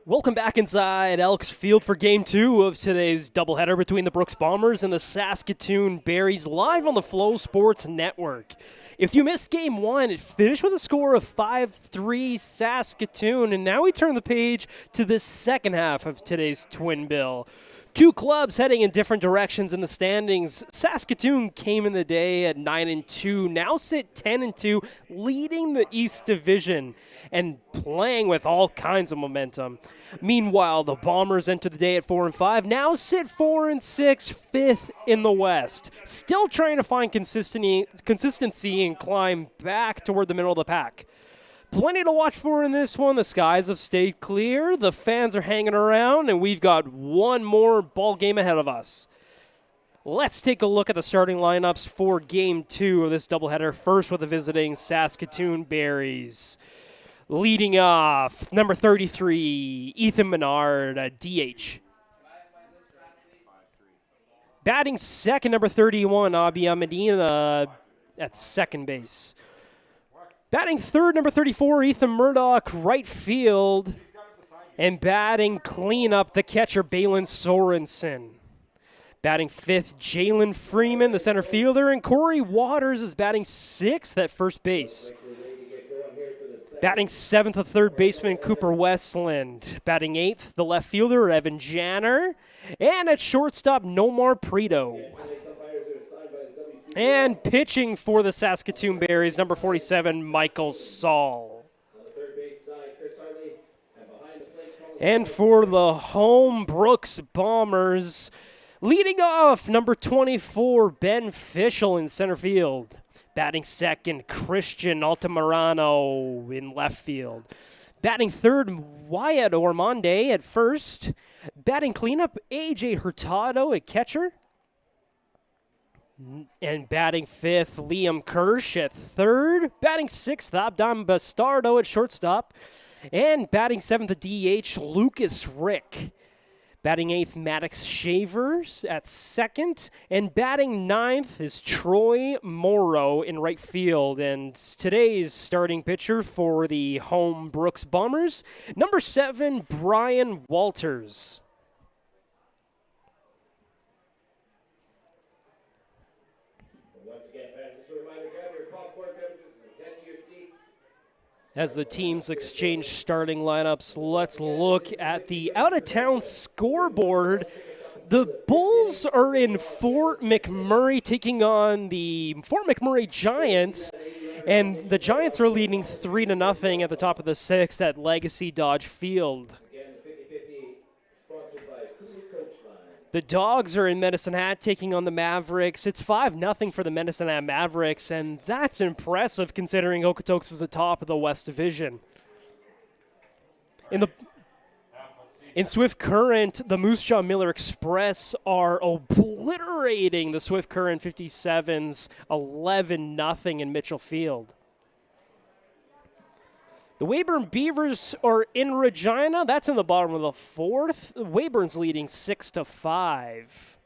Welcome back inside Elks Field for Game 2 of today's doubleheader between the Brooks Bombers and the Saskatoon Berries, live on the Flow Sports Network. If you missed Game 1, it finished with a score of 5-3 Saskatoon, and now we turn the page to the second half of today's twin bill. Two clubs heading in different directions in the standings. Saskatoon came in the day at 9-2, now sit 10-2, leading the East Division and playing with all kinds of momentum. Meanwhile, the Bombers enter the day at 4-5, now sit 4-6, fifth in the West. Still trying to find consistency and climb back toward the middle of the pack. Plenty to watch for in this one. The skies have stayed clear. The fans are hanging around, and we've got one more ball game ahead of us. Let's take a look at the starting lineups for Game 2 of this doubleheader. First with the visiting Saskatoon Berries. Leading off, number 33, Ethan Menard, DH. Batting second, number 31, Abia Medina at second base. Batting third, number 34, Ethan Murdoch, right field. And batting cleanup, the catcher, Balin Sorensen. Batting fifth, Jalen Freeman, the center fielder. And Corey Waters is batting sixth at first base. Batting seventh, the third baseman, Cooper Westland. Batting eighth, the left fielder, Evan Janner. And at shortstop, Nomar Prito. And pitching for the Saskatoon Berries, number 47, Michael Saul. And for the home Brooks Bombers, leading off, number 24, Ben Fischel in center field. Batting second, Christian Altamirano in left field. Batting third, Wyatt Ormonde at first. Batting cleanup, AJ Hurtado at catcher. And batting fifth, Liam Kirsch at third. Batting sixth, Abdon Bastardo at shortstop. And batting seventh, the DH, Lucas Rick. Batting eighth, Maddox Shavers at second. And batting ninth is Troy Morrow in right field. And today's starting pitcher for the home Brooks Bombers, number 7, Brian Walters. As the teams exchange starting lineups, let's look at the out-of-town scoreboard. The Bulls are in Fort McMurray taking on the Fort McMurray Giants, and the Giants are leading 3-0 at the top of the sixth at Legacy Dodge Field. The Dogs are in Medicine Hat taking on the Mavericks. It's 5-0 for the Medicine Hat Mavericks, and that's impressive considering Okotoks is the top of the West Division. In Swift Current, the Moose Jaw Miller Express are obliterating the Swift Current 57s 11-0 in Mitchell Field. The Weyburn Beavers are in Regina. That's in the bottom of the fourth. Weyburn's leading 6-5.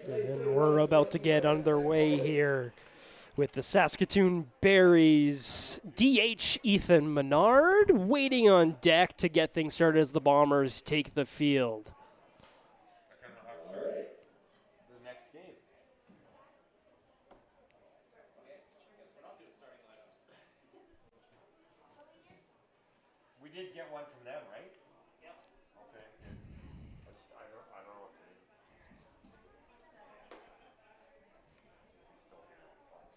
And we're about to get underway here with the Saskatoon Berries. DH Ethan Menard waiting on deck to get things started as the Bombers take the field. All right. The next game. We did get one from them, right? Yep. Okay, good. I don't know what to do.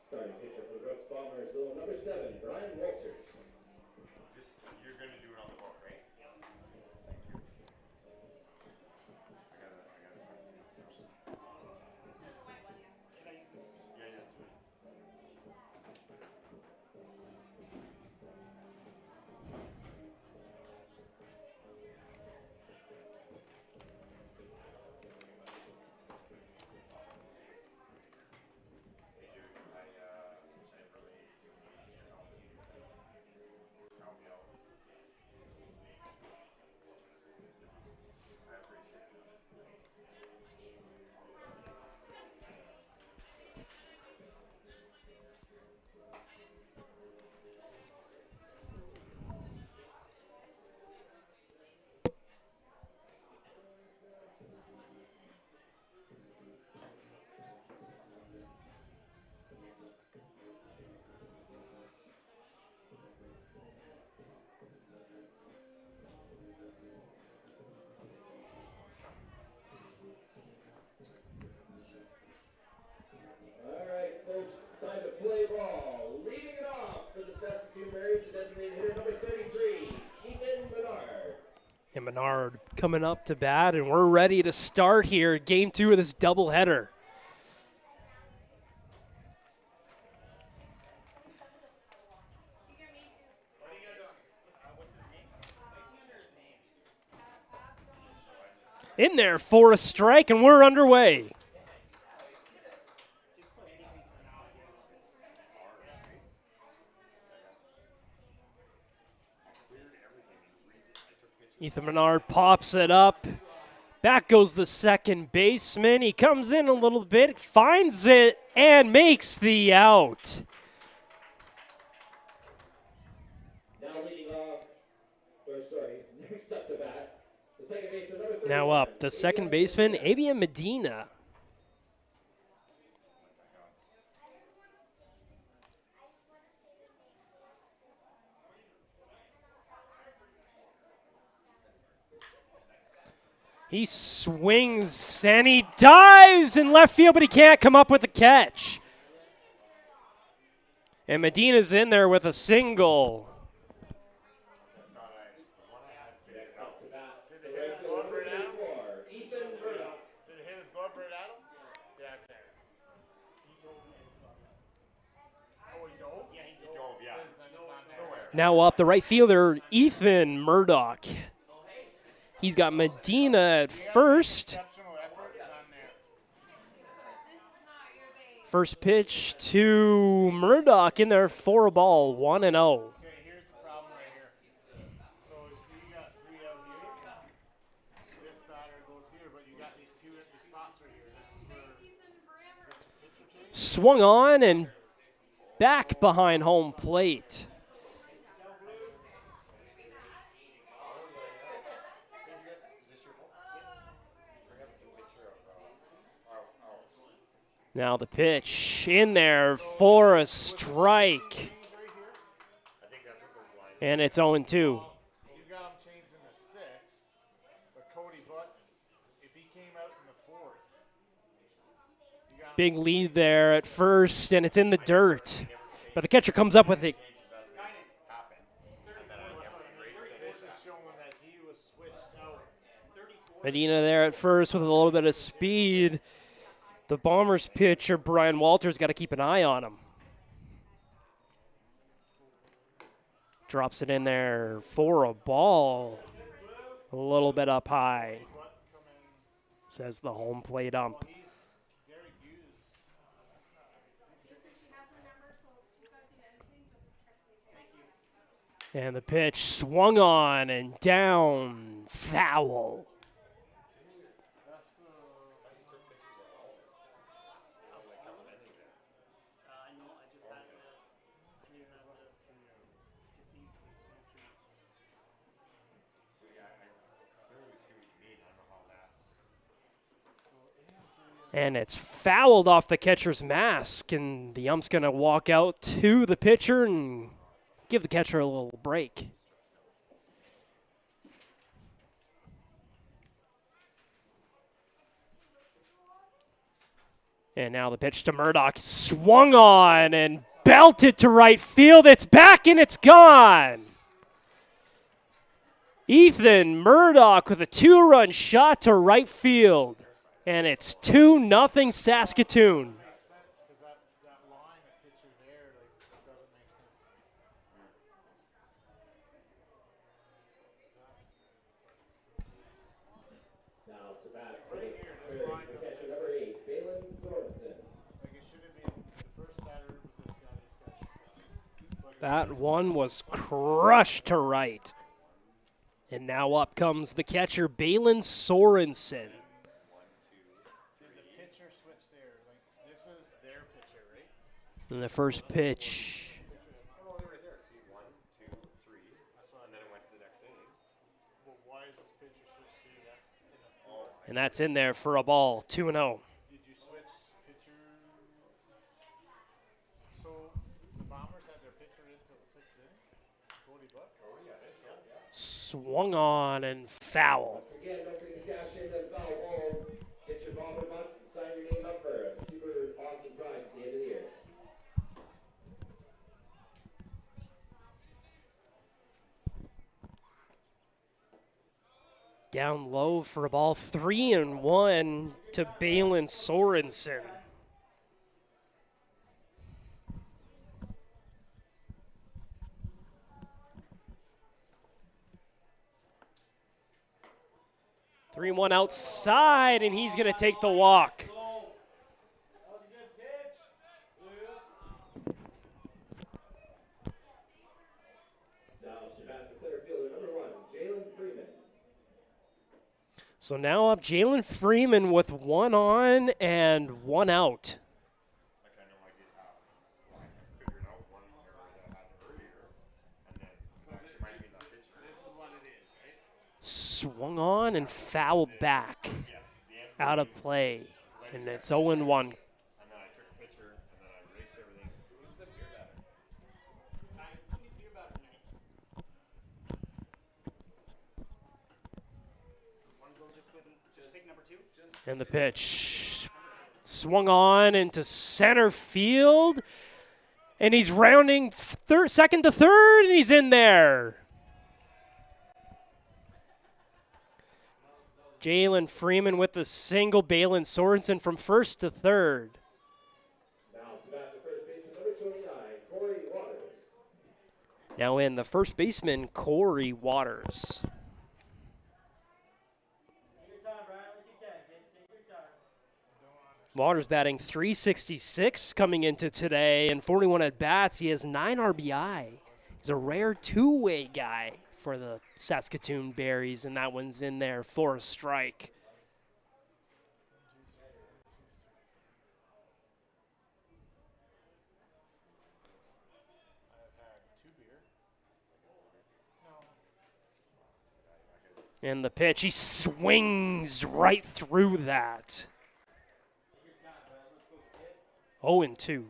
Starting pitcher for the Brooks Bombers, little number 7, Brian Walters. You're going to do it on the board, right? Yep. Thank you. I gotta try to do this. Can I use this? Yeah. Menard coming up to bat, and we're ready to start here. Game 2 of this doubleheader. In there for a strike, and we're underway. Ethan Menard pops it up. Back goes the second baseman. He comes in a little bit, finds it, and makes the out. Next up to bat, the second baseman, number 31. Now up, the second baseman, Abian Medina. He swings and he dives in left field, but he can't come up with the catch. And Medina's in there with a single. Now up, the right fielder, Ethan Murdoch. He's got Medina at first. First pitch to Murdoch in there for a ball, 1-0. Okay, here's the problem right here. So you see you got 3 out here. This batter goes here, but you got these 2 empty spots right here. This is the pitcher change? Swung on and back behind home plate. Now the pitch in there for a strike. And it's 0-2. You got him changed in the 6th, but Cody Button, if he came out in the 4th, you got him. Big lead there at first, and it's in the dirt. But the catcher comes up with it. This is showing that he was switched out. Medina there at first with a little bit of speed. The Bombers pitcher, Brian Walters, got to keep an eye on him. Drops it in there for a ball. A little bit up high, says the home plate ump. And the pitch swung on and down, foul. And it's fouled off the catcher's mask, and the ump's going to walk out to the pitcher and give the catcher a little break. And now the pitch to Murdoch, swung on and belted to right field. It's back and it's gone. Ethan Murdoch with a 2-run shot to right field. And it's 2-0 Saskatoon. Makes sense because that line of pitcher there doesn't make sense. Now to bat, the catcher, number 8, Balin Sorensen. Like it should have been the first batter was this guy. That one was crushed to right. And now up comes the catcher, Balin Sorensen. And the first pitch. Oh, they're right there. See, 1, 2, 3. And then it went to the next inning. Well, why is this pitcher switched here? And that's in there for a ball, 2-0. Did you switch pitcher? So the Bombers had their pitcher until the 6th inning? Cody Buck? Oh, yeah, I think so, yeah. Swung on and foul. Once again, don't forget to cash in them foul balls. Get your Bomber bucks and sign your name up for a super awesome prize at the end of the year. Down low for a ball, 3-1 to Balin Sorensen. Three and one outside, and he's going to take the walk. So now up Jalen Freeman with one on and one out. Like I know I did have, I figured out one error that I had earlier, and then actually might be in that picture. This is what it is, right? Swung on and fouled back out of play, and it's 0-1. And then I took a picture, and then I erased everything. Who's the beer batter? And the pitch swung on into center field, and he's rounding second to third, and he's in there. Jalen Freeman with the single, Balin Sorensen from first to third. Now to bat the first baseman, number 29, Corey Waters. Now in the first baseman, Corey Waters. Waters batting .366 coming into today, and 41 at-bats. He has 9 RBI. He's a rare two-way guy for the Saskatoon Berries, and that one's in there for a strike. And the pitch, he swings right through that. 0-2.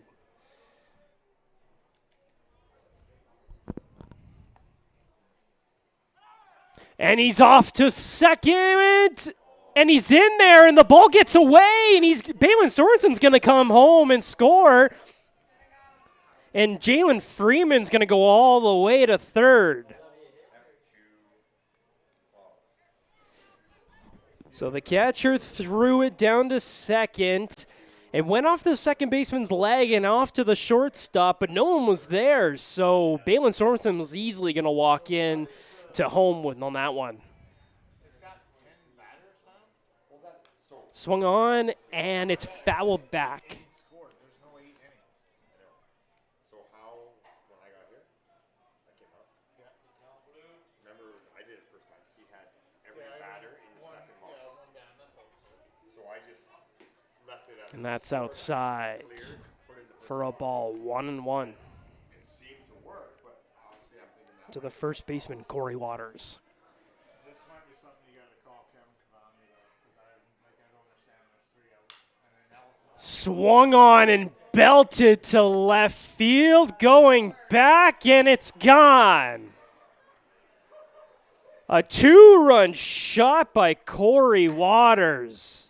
And he's off to second, and he's in there, and the ball gets away, and Balin Sorensen's going to come home and score. And Jalen Freeman's going to go all the way to third. So the catcher threw it down to second. It went off the second baseman's leg and off to the shortstop, but no one was there. So Balin Sorensen was easily going to walk in to home on that one. Swung on, and it's fouled back. So how, when I got here, I came up. Remember, I did it first time. He had every batter in the second box. So I just left it as And that's outside for a ball, 1-1 it seemed to work, but honestly, I'm thinking that to the first baseman, Corey Waters. This might be something you got to call Kevin Cavani because I don't understand those 3 out. And then Nelson. Swung on and belted to left field, going back, and it's gone. A 2-run shot by Corey Waters.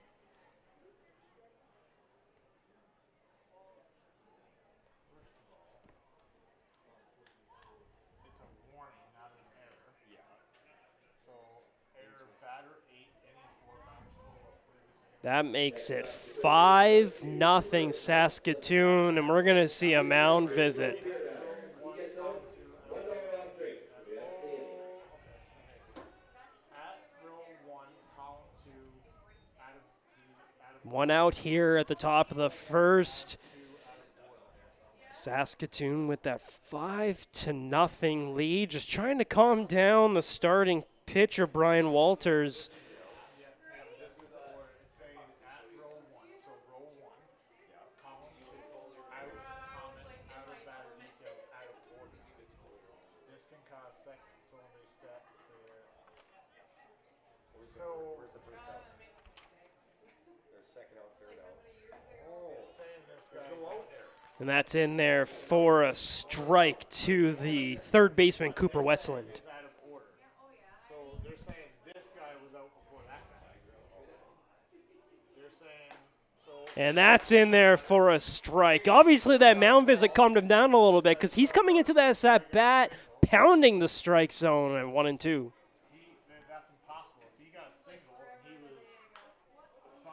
It's a warning, not an error. Yeah. So error batter 8, any 4 batters. That makes it 5-0 Saskatoon, and we're going to see a mound visit. At row 1, column 2, out of One out here at the top of the first. Saskatoon with that 5-0 lead, just trying to calm down the starting pitcher, Brian Walters. this is the order. It's saying at row 1. So row 1, column 2, out, comment, out of batter detail, out of order. This can cause so many stats there. where's the first out? There's second out, third out. Oh, It's saying this guy. there's no out there. And that's in there for a strike to the third baseman, Cooper Westland. It's out of order. So they're saying this guy was out before that guy. They're saying so. And that's in there for a strike. Obviously, that mound visit calmed him down a little bit because he's coming into that at-bat, pounding the strike zone at 1-2. That's impossible. If he got a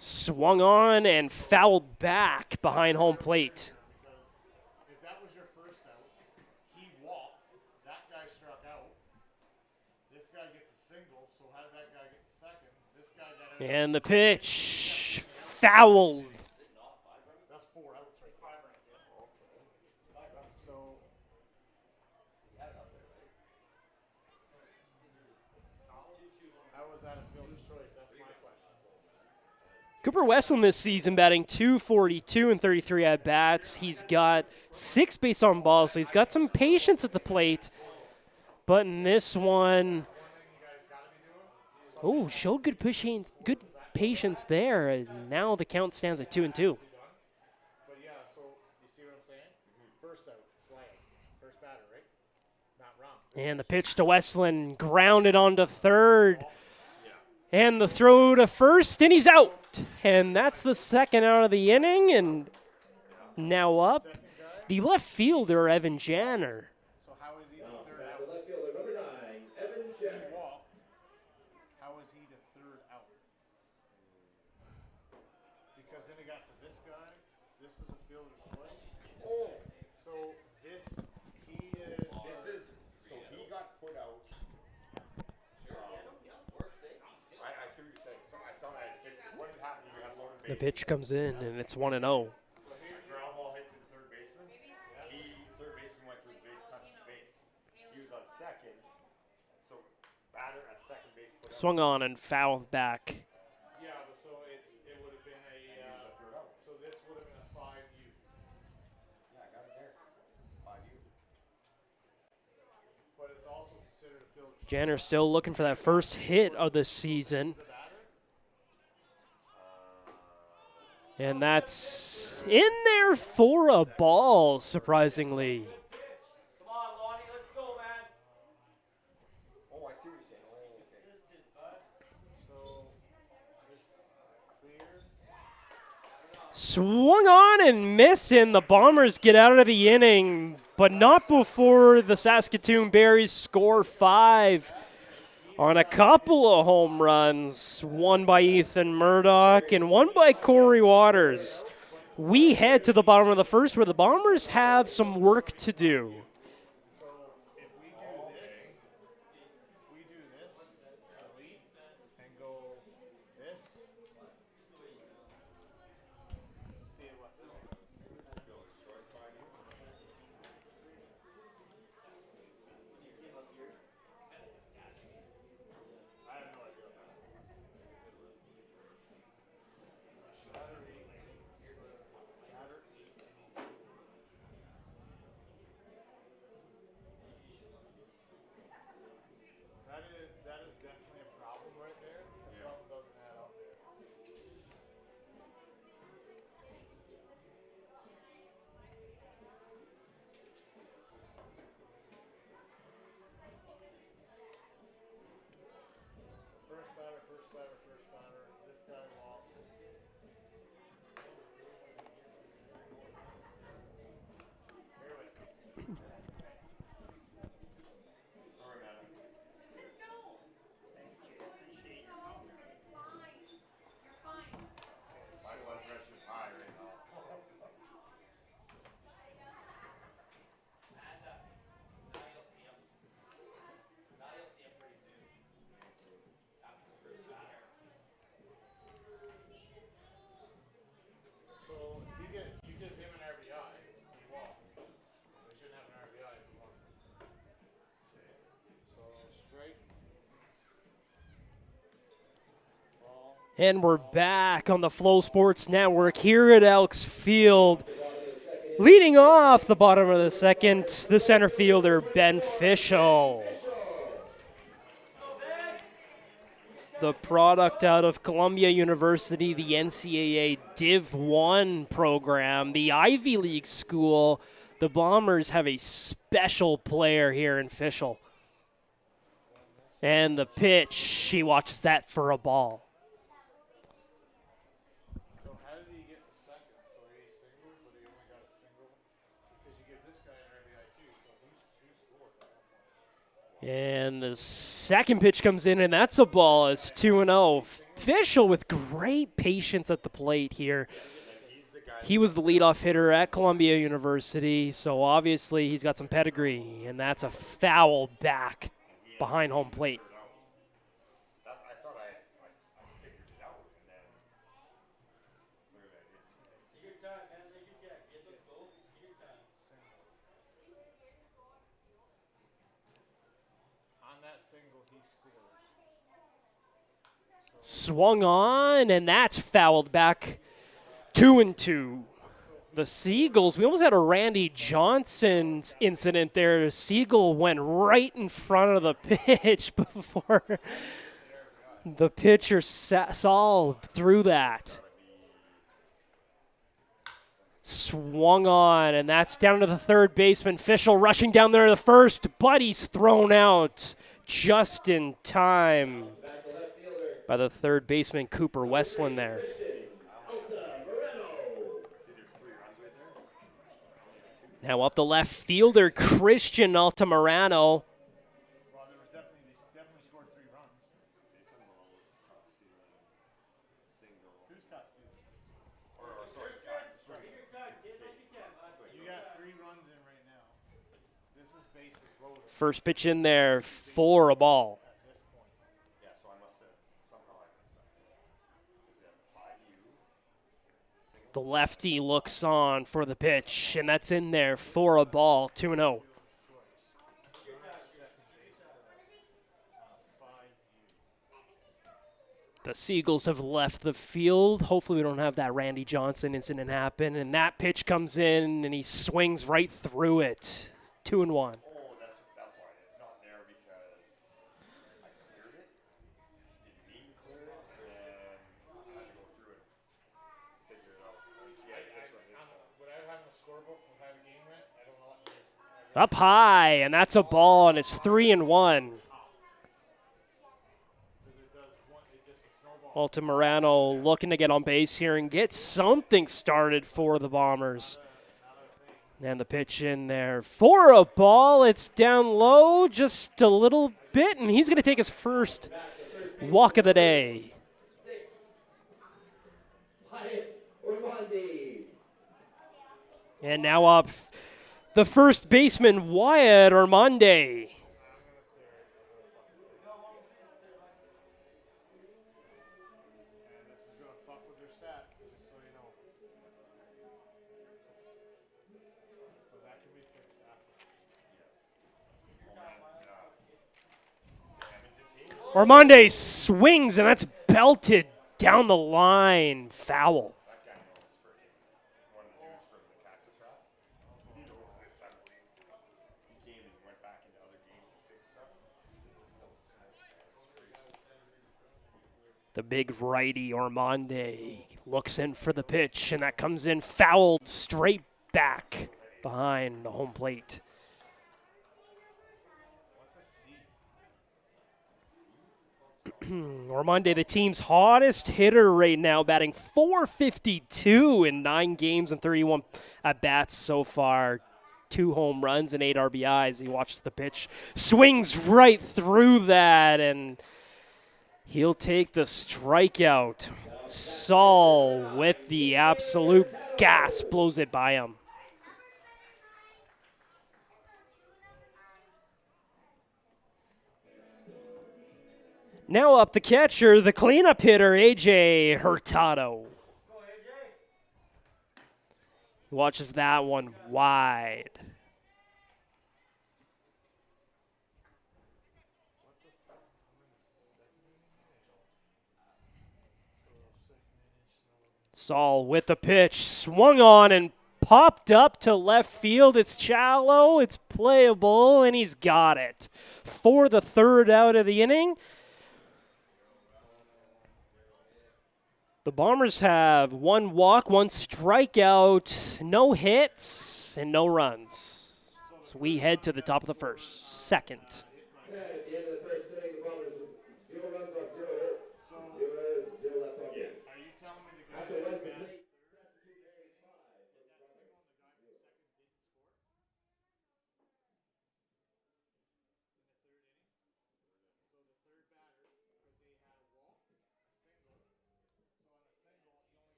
Swung on and fouled back behind home plate. Because if that was your first out, he walked, that guy struck out, this guy gets a single, so how did that guy get the second? This guy got out. And the pitch fouled. That's 4 outs right there. So how was that a fielder's choice? That's my question. Cooper Westland this season batting .242 and 33 at bats. He's got 6 base on balls, so he's got some patience at the plate. But in this one, showed good patience there. And now the count stands at 2-2. But yeah, so you see what I'm saying? First out, flag. First batter, right? Not wrong. And the pitch to Westland, grounded onto third. And the throw to first, and he's out. And that's the second out of the inning. And now up, the left fielder, Evan Janner. So how is he the third out? The left fielder, number 9, Evan He Jenner. walked. How is he the third out? Because then he got to this guy. This is a fielder's choice. Oh, so he got put out. I see what you're saying. So I thought I had fixed it. What had happened? You had loaded The bases. pitch comes in, and it's 1-0. Ground ball hit to the third baseman. Third baseman went to his base, touched his base. He was on second. So batter at second base put out. Swung on and fouled back. Yeah, but so it would have been a. Third out. So this would have been a 5U. Yeah, I got it there. 5U. But it's also considered a fielder's choice. Janner still looking for that first hit of the season. And that's in there for a ball, surprisingly. Come on, Lonnie, let's go, man. Oh, I see what you're saying. Oh, okay. So this clear. Swung on and missed, and the Bombers get out of the inning, but not before the Saskatoon Berries score 5 on a couple of home runs, one by Ethan Murdoch and one by Corey Waters. We head to the bottom of the first, where the Bombers have some work to do. So if we do this, delete, and go this. See what this does. Fielder's choice 5U. I have no idea what that is. That is definitely a problem right there. Because something doesn't add up there. First batter, first batter, first batter. This guy walks. Here we go. Sorry, man. My blood pressure's high right now. So you give him an RBI, he walked. We shouldn't have an RBI if he won. So straight. Ball. And we're back on the Flow Sports Network here at Elks Field. Leading off the bottom of the second, the center fielder, Ben Fischel. The product out of Columbia University, the NCAA Div 1 program, the Ivy League school. The Bombers have a special player here in Fischel. And the pitch, he watches that for a ball. So how did he get the second? So he singles, but he only got a single because you give this guy an RBI too. So who scored at that point? And the second pitch comes in, and that's a ball. It's 2-0. Fischel with great patience at the plate here. He was the leadoff hitter at Columbia University, so obviously he's got some pedigree, and that's a foul back behind home plate. I thought I figured it out, and then clearly I didn't. Take your time, man. Take your time, kid. Let's go. Take your time. On that single, he scores. Swung on, and that's fouled back. 2-2. The Seagulls, we almost had a Randy Johnson incident there. Seagull went right in front of the pitch before the pitcher saw through that. Swung on, and that's down to the third baseman. Fischel rushing down there to the first, but he's thrown out just in time by the third baseman, Cooper Westland there. Now up the left fielder, Christian Altamirano. Well, there was definitely scored 3 runs. Who's caught stealing? You got 3 runs in right now. This is bases loaded First pitch in there for a ball. at this point. Yeah, so I must have somehow I messed up. Is that 5U? The lefty looks on for the pitch, and that's in there for a ball, 2-0. The Seagulls have left the field. Hopefully we don't have that Randy Johnson incident happen. And that pitch comes in, and he swings right through it. 2-1. Oh, that's why it's not there because I cleared it. Didn't mean to clear it, and then I had to go through it, figure it out. Yeah, which one is that? Would I have a scorebook with how the game went? I don't know what it is. Up high, and that's a ball, and it's 3-1. Altamirano looking to get on base here and get something started for the Bombers. And the pitch in there for a ball. It's down low just a little bit, and he's going to take his first walk of the day. And now up the first baseman, Wyatt Ormonde. This is going to fuck with your stats, just so you know. But that can be fixed afterwards. Ormonde swings, and that's belted down the line. Foul. That guy knows freaking one of the dudes from the Cactus Rats. He knows this, I believe. He came and went back into other games and fixed stuff. The big righty Ormonde looks in for the pitch, and that comes in fouled straight back behind the home plate. Ormonde, the team's hottest hitter right now, batting .452 in 9 games and 31 at-bats so far. 2 home runs and 8 RBIs. He watches the pitch, swings right through that, and he'll take the strikeout. Saul with the absolute gas blows it by him. Now up the catcher, the cleanup hitter, AJ Hurtado. He watches that one wide. Saul with the pitch, swung on and popped up to left field. It's shallow, it's playable, and he's got it. For the third out of the inning. The Bombers have 1 walk, 1 strikeout, no hits, and no runs. So we head to the top of the second. At the end of the first inning, the Bombers with 0 runs off 0 hits, 0 errors, and 0 left on base. Are you telling me the guy After one complete, Saskatoon Berries 5.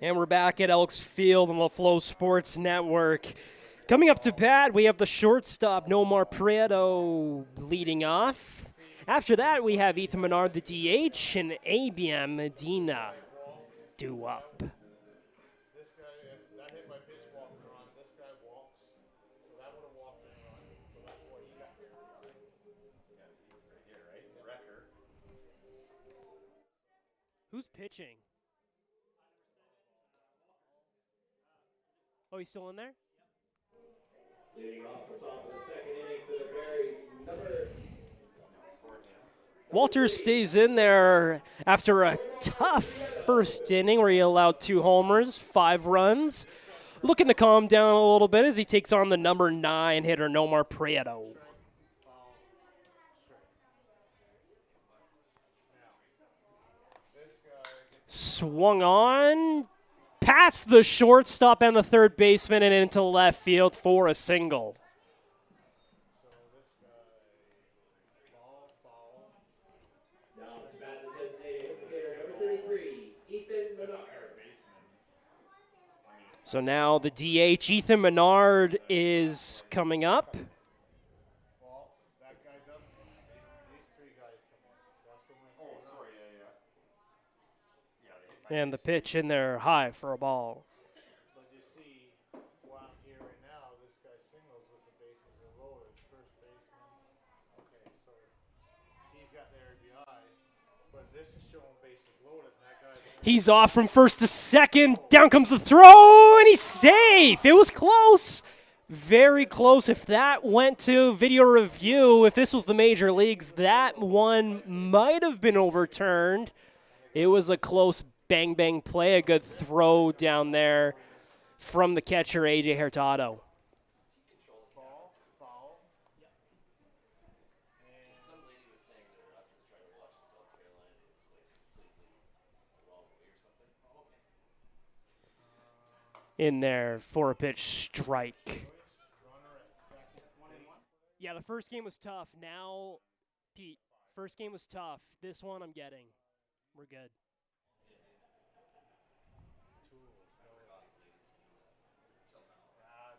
And we're back at Elks Field on the Flow Sports Network. Coming up to bat, we have the shortstop, Nomar Prieto, leading off. After that, we have Ethan Menard, the DH, and ABM Medina due up. This guy, that hit my pitch walking around. This guy walks, so that would have walked in run. So that's why he got there. Right here, right? Wrecker. Who's pitching? Oh, he's still in there? Leading off the top of the second inning for the Berries, number Walters stays in there after a tough first inning where he allowed 2 homers, 5 runs. Looking to calm down a little bit as he takes on the number 9 hitter, Nomar Prieto. Swung on, past the shortstop and the third baseman and into left field for a single. now to bat the designated hitter, number 33, Ethan Menard. So now the DH, Ethan Menard, is coming up. Well, that guy doesn't. These 3 guys come in. That's the one. Oh, sorry, yeah. Yeah, they hit my And the pitch in there high for a ball. But you see, what I'm here right now, this guy singles with the bases are loaded. First baseman. Okay, so he's got the RBI, but this is showing bases loaded, and that guy's He's off from first to second. Down comes the throw, and he's safe. It was close. Very close. If that went to video review, if this was the major leagues, that one might have been overturned. It was a close bang-bang play, a good throw down there from the catcher, A.J. Hurtado. ball, foul. Some lady was saying that her husband's trying to watch in South Carolina and it's like completely the wrong way or something. Oh, okay. In there for a pitch strike. Runner at second. 1-1. Yeah, the first game was tough. Now, Pete, first game was tough. This one I'm getting. We're good.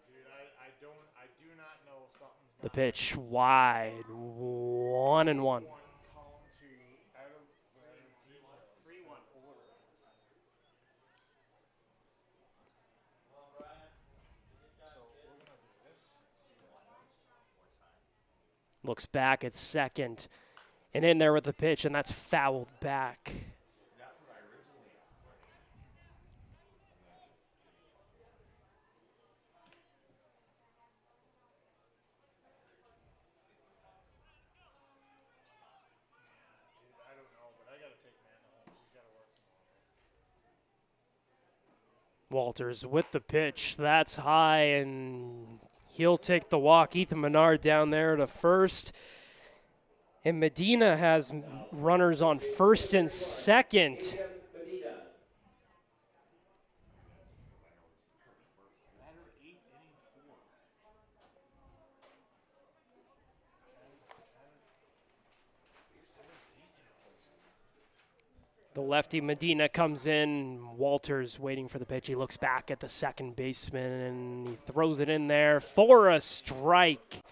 Dude, I do not know something's The not pitch wide. 1-1. one column to out of detail. 3-1 order. So we're gonna do this. See what happens. Looks back at second. And in there with the pitch, and that's fouled back. That's what I originally had. Dude, I don't know, but I gotta take Amanda home. She's gotta work tomorrow. Walters with the pitch. That's high, and he'll take the walk. Ethan Menard down there to first. And Medina has runners on first and second. ABM Medina. Batter 8, inning 4. The lefty Medina comes in. Walters waiting for the pitch. He looks back at the second baseman, and he throws it in there for a strike.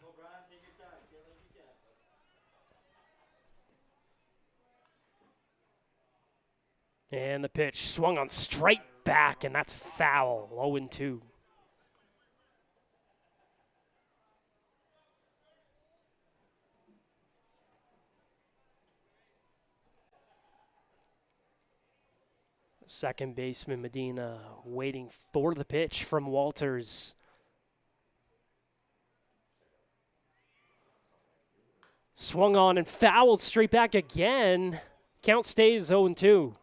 Go, Brian, take your time. Feel like you can. And the pitch swung on straight back, and that's foul. 0-2. Second baseman Medina waiting for the pitch from Walters. Swung on and fouled straight back again. Count stays 0-2.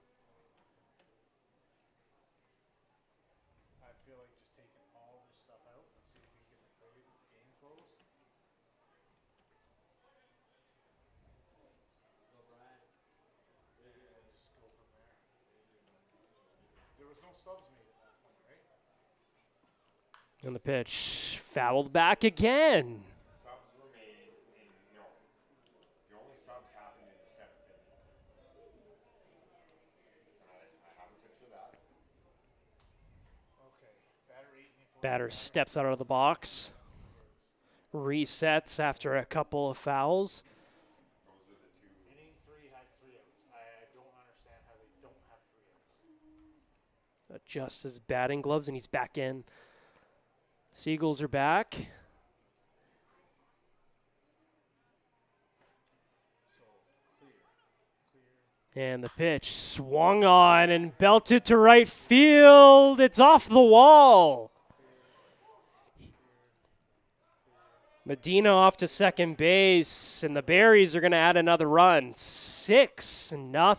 I feel like just taking all this stuff out and see if you can get the trade with the game closed. Go, Brian. And just go from there. There was no subs made at that point, right? And the pitch fouled back again. Subs were made in no. The only subs happened Batter steps out of the box. Resets after a couple of fouls. Inning 3 has 3 outs. I don't understand how they don't have 3 outs. Adjusts his batting gloves, and he's back in. Seagulls are back. So clear. And the pitch swung on and belted to right field. It's off the wall. Medina off to second base, and the Berries are going to add another run. 6-0. Next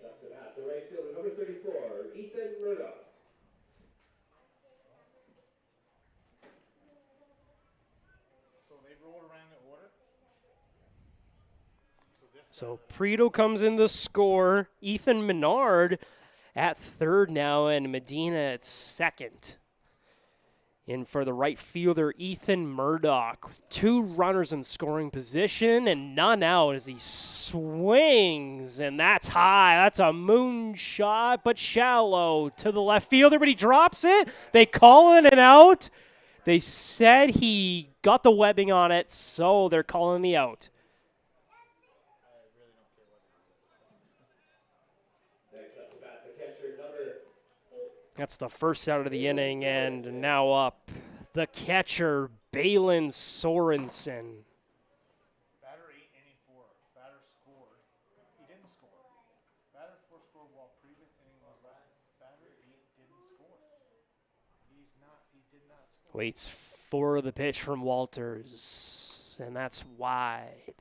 up to bat, the right fielder, number 34, Ethan Murdoch. So they rolled around the order. So Prito comes in to score. Ethan Menard at third now, and Medina at second. In for the right fielder, Ethan Murdoch, with 2 runners in scoring position and none out as he swings, and that's high. That's a moonshot, but shallow to the left fielder, but he drops it. They call it out. They said he got the webbing on it, so they're calling the out. Next up to bat, the catcher, number That's the first out of the inning, and now up the catcher, Balin Sorensen. Batter 8, inning 4. Batter scored. He didn't score. Batter 4 scored while previous inning was left. Batter 8 didn't score. He did not score. Waits for the pitch from Walters, and that's wide.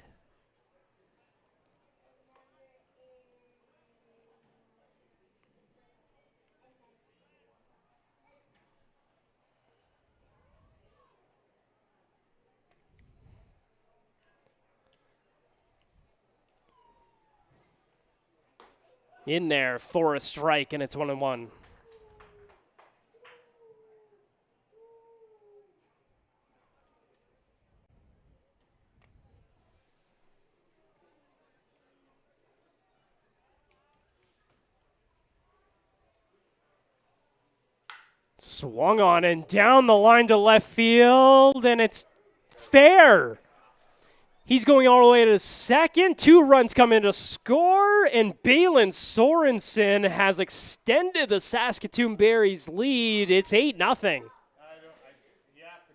In there for a strike, and it's 1-1. Swung on and down the line to left field, and it's fair. He's going all the way to second. 2 runs come in to score, and Balin Sorensen has extended the Saskatoon Berries lead. It's 8-0. You have to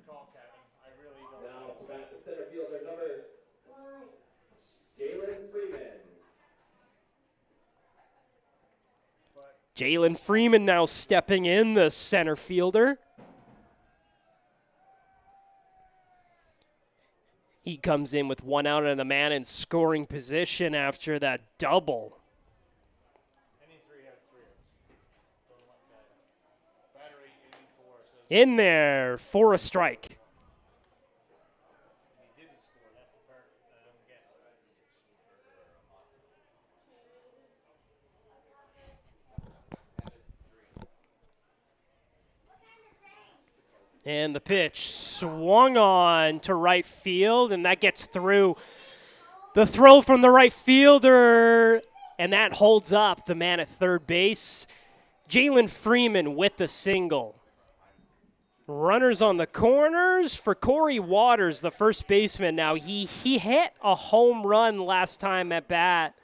call Kevin. I really don't. now to bat, the center fielder, number Jalen Freeman. Jalen Freeman now stepping in, the center fielder. He comes in with 1 out and a man in scoring position after that double. Inning 3 has 3 outs. Don't want that. Batter 8, inning 4. So In there for a strike. he didn't score. That's the part I don't get. And the pitch swung on to right field, and that gets through. The throw from the right fielder, and that holds up the man at third base. Jalen Freeman with the single. Runners on the corners for Corey Waters, the first baseman. Now, he hit a home run last time at bat.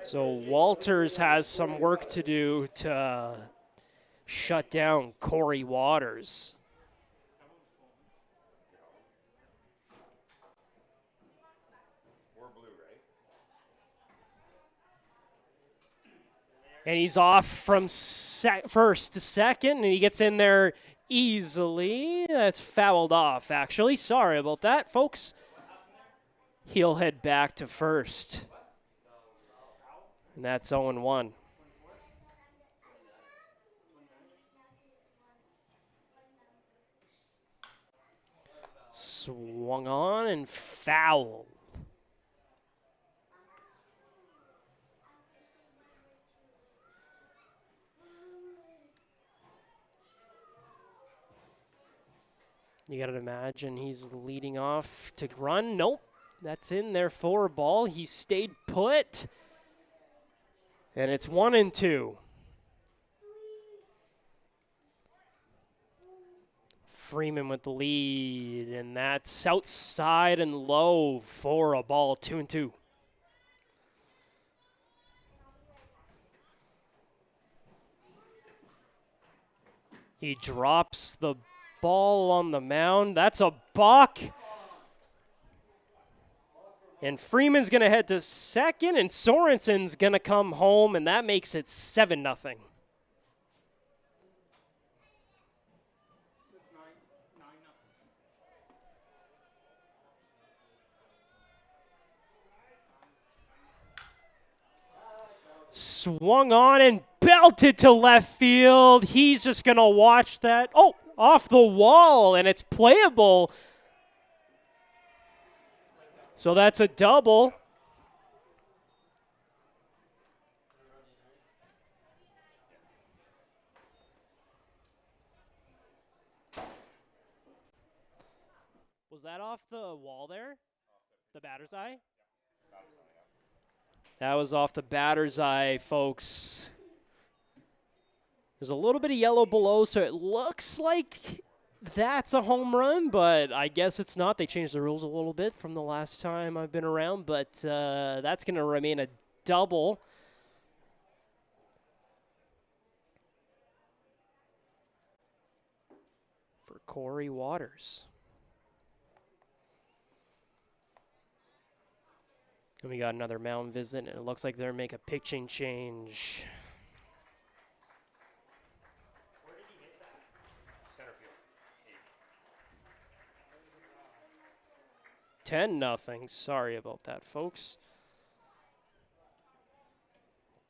So Walters has some work to do to shut down Corey Waters. We're blue, right? And he's off from first to second, and he gets in there easily. That's fouled off, actually. Sorry about that, folks. He'll head back to first. And that's 0-1. Swung on and fouled. You got to imagine he's leading off to run. Nope. That's in there for a ball. He stayed put. And it's 1-2. Freeman with the lead, and that's outside and low for a ball, 2-2. He drops the ball on the mound. That's a balk. And Freeman's going to head to second, and Sorensen's going to come home, and that makes it 7-0. Swung on and belted to left field. He's just going to watch that. Oh, off the wall, and it's playable. So that's a double. Was that off the wall there? The batter's eye? That was off the batter's eye, folks. There's a little bit of yellow below, so it looks like that's a home run, but I guess it's not. They changed the rules a little bit from the last time I've been around, but that's going to remain a double. For Corey Waters. And we got another mound visit, and it looks like they're going to make a pitching change. Where did he hit that? Center field. 10-0. Sorry about that, folks.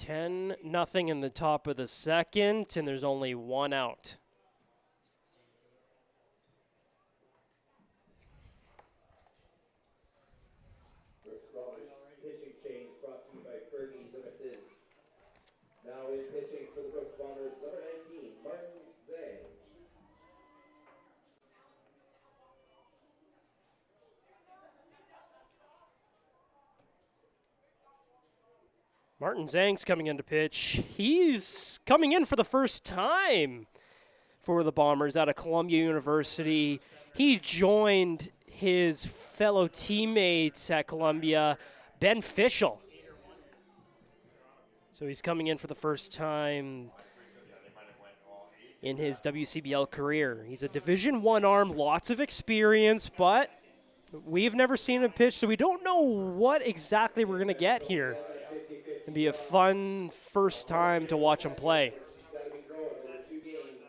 10-0 in the top of the second, and there's only one out. Pitching change brought to you by Kirby Limited. Now in pitching for the Brooks Bombers, number 19, Martin Zhang. Martin Zhang's coming in to pitch. He's coming in for the first time for the Bombers out of Columbia University. He joined his fellow teammates at Columbia, Ben Fischel. So he's coming in for the first time in his WCBL career. He's a Division I arm, lots of experience, but we've never seen him pitch, so we don't know what exactly we're going to get here. It'll be a fun first time to watch him play. Gotta be growing over 2 games.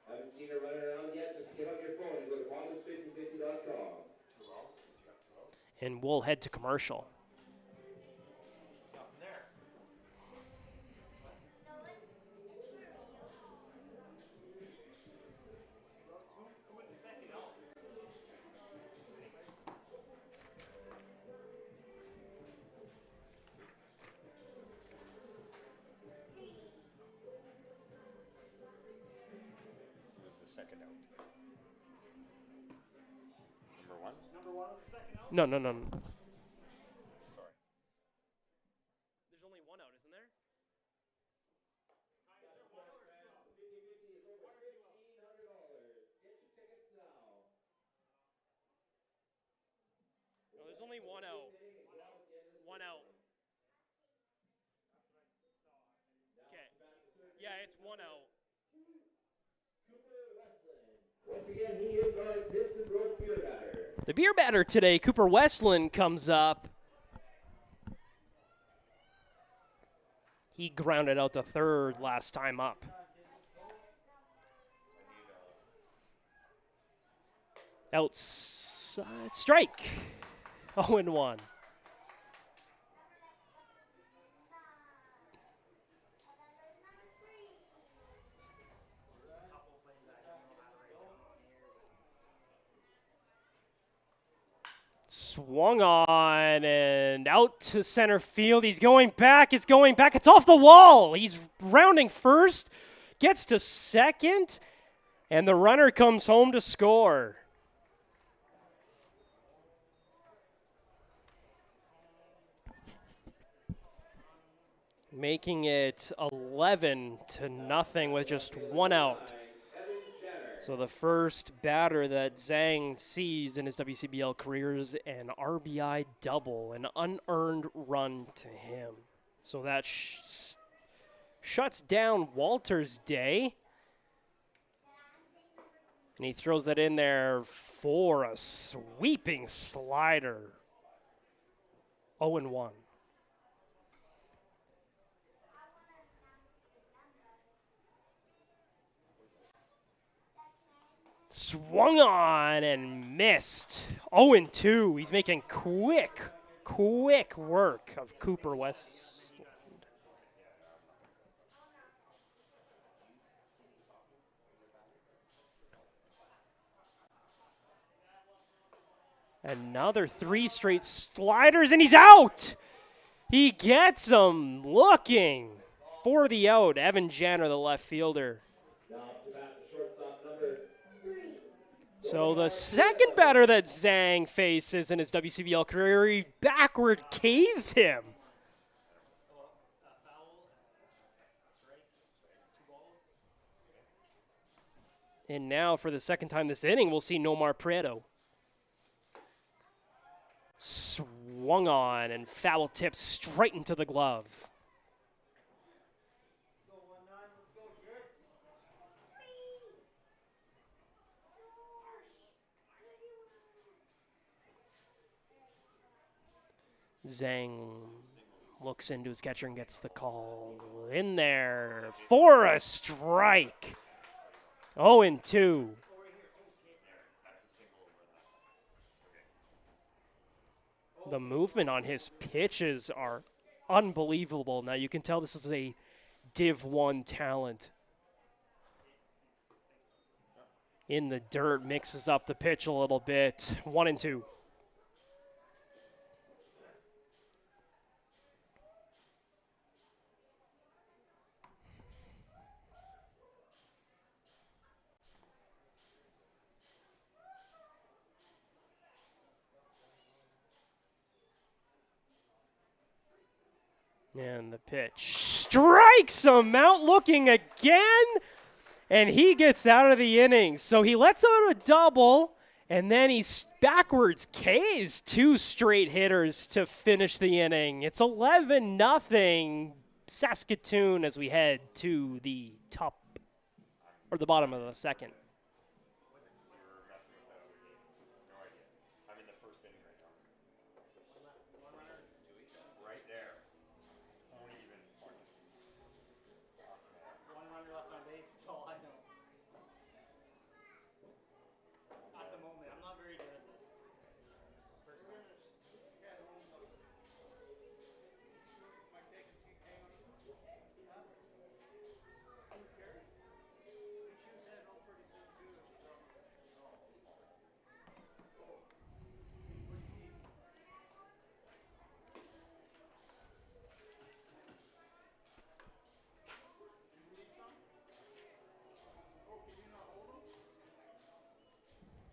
Haven't seen her running around yet? Just get on your phone and go to bombers5050.com. And we'll head to commercial. Second out. Number one? No. Sorry. There's only one out, isn't there? No, there's only one out. One out. Okay. Yeah, it's one out. Once again, he is our Piston Brook beer batter. The beer batter today, Cooper Westland, comes up. He grounded out to third last time up. Outside strike. 0-1. Swung on and out to center field. He's going back. It's going back. It's off the wall. He's rounding first, gets to second, and the runner comes home to score. making it 11-0 with just one out. So the first batter that Zhang sees in his WCBL career is an RBI double, an unearned run to him. So that shuts down Walter's day. And he throws that in there for a sweeping slider. 0-1. Swung on and missed. 0-2. He's making quick work of Cooper West. Another 3 straight sliders, and he's out! He gets him looking for the out. Evan Janner, the left fielder. Now to bat the shortstop, number 3. So the second batter that Zhang faces in his WCBL career, he backward K's him. And now for the second time this inning, we'll see Nomar Prieto. Swung on and foul tipped straight into the glove. Zhang looks into his catcher and gets the call. In there for a strike. 0-2. The movement on his pitches are unbelievable. Now you can tell this is a Div 1 talent. In the dirt, mixes up the pitch a little bit. 1-2. And the pitch strikes him out looking again, and he gets out of the inning. So he lets out a double, and then he's backwards K's 2 straight hitters to finish the inning. It's 11-0 Saskatoon as we head to the top, or the bottom of the second.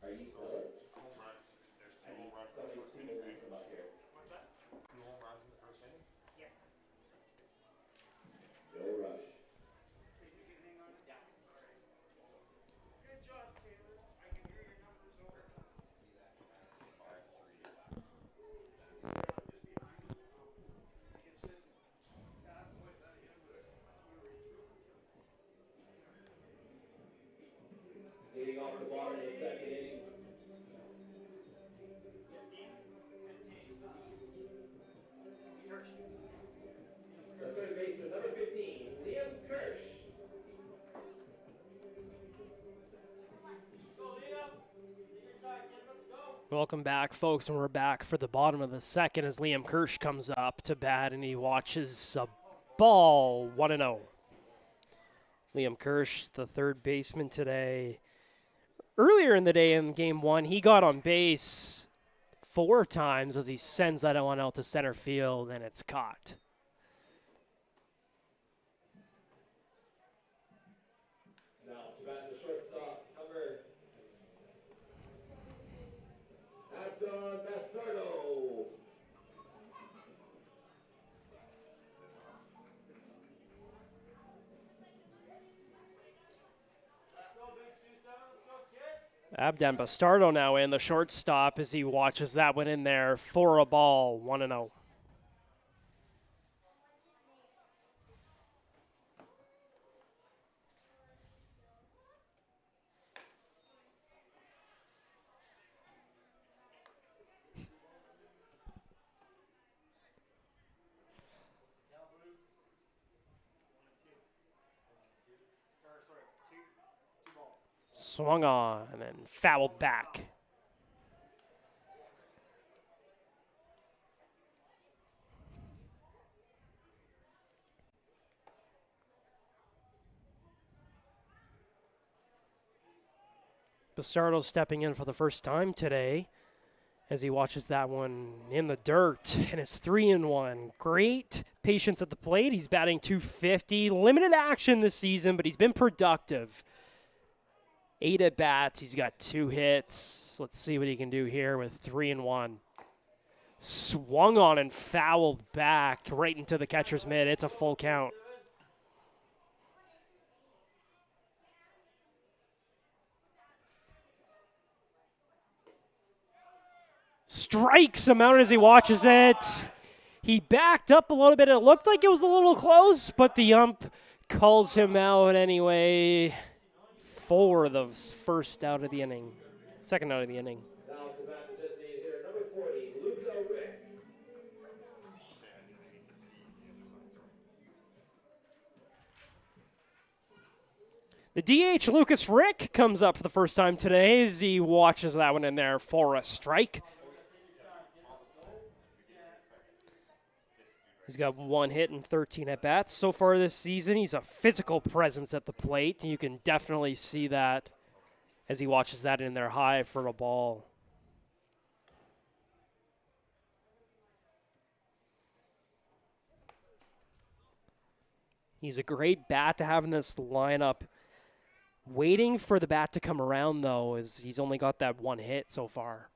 Are you still? Home run. There's 2 home runs in the first inning, right? Up here. What's that? 2 home runs in the first inning? Yes. No rush. Think we can hang on? Yeah. All right. Good job, Taylor. I can hear your numbers over. 5-3. Just behind him. I can sit halfway at him, but Leading off the bottom of the second inning. The third baseman, number 15, Liam Kirsch. Welcome back, folks, and we're back for the bottom of the second as Liam Kirsch comes up to bat and he watches a ball. 1-0. Liam Kirsch, the third baseman today. Earlier in the day in Game 1, he got on base 4 times as he sends that one out to center field, and it's caught. Now to bat the shortstop, number Abdon Bastardo. Abdan Bastardo now in the shortstop as he watches that one in there for a ball, 1-0. Swung on and fouled back. Bastardo stepping in for the first time today as he watches that one in the dirt, and it's 3-1. Great patience at the plate. He's batting .250. Limited action this season, but he's been productive. 8 at bats. He's got 2 hits. Let's see what he can do here with 3-1. Swung on and fouled back right into the catcher's mitt. It's a full count. Strikes him out as he watches it. He backed up a little bit. It looked like it was a little close, but the ump calls him out anyway for the first out of the inning. Second out of the inning. Now to bat the designated hitter, number 40, Luca Rick. The DH, Lucas Rick, comes up for the first time today as he watches that one in there for a strike. He's got 1 hit and 13 at-bats so far this season. He's a physical presence at the plate. You can definitely see that as he watches that in there high for a ball. He's a great bat to have in this lineup. Waiting for the bat to come around, though, as he's only got that 1 hit so far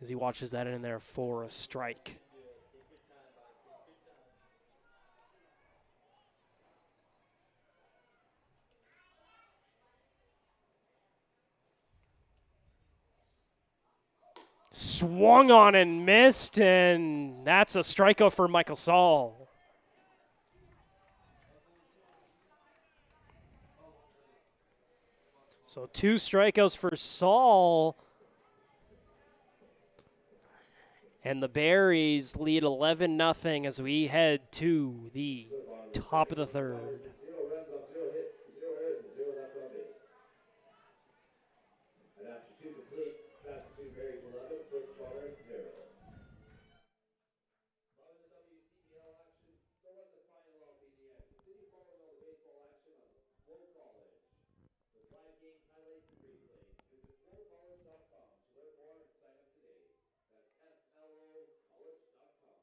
as he watches that in there for a strike. Swung on and missed, and that's a strikeout for Michael Saul. So 2 strikeouts for Saul. And the Berries lead 11-0 as we head to the top of the third. 0 runs off 0 hits, 0 errors, and 0 left on base. And after 2 complete, Saskatoon Berries 11, Brooks Bombers 0. Loving the WCBL action? Don't let the final out be the end. Continue following all the baseball action on FloCollege. With live games, highlights, and replays, visit FloCollege.com to learn more and sign up today. That's FLOCollege.com.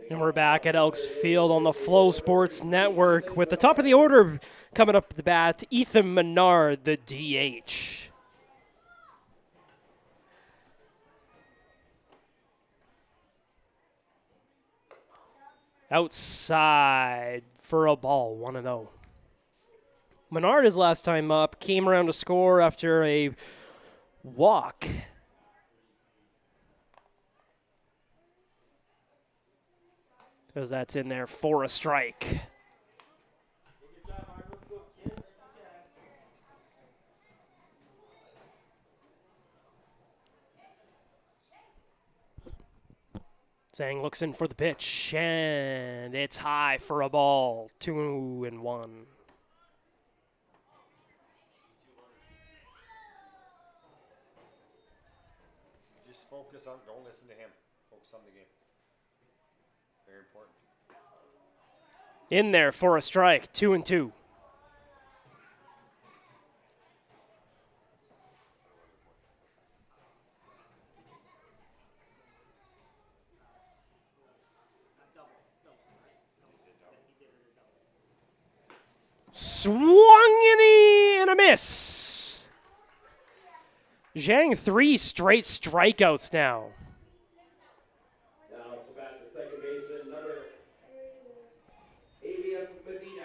And we're back at Elks Field on the Flow Sports Network with the top of the order coming up at the bat, Ethan Menard, the DH. Outside for a ball, 1-0. Menard, his last time up, came around to score after a walk. Because that's in there for a strike. Zhang looks in for the pitch, and it's high for a ball, 2-1. focus on, don't listen to him. Focus on the game. Very important. In there for a strike, 2-2. Swung and a miss. Zhang 3 straight strikeouts now. Now to bat the second baseman, number Avian Medina.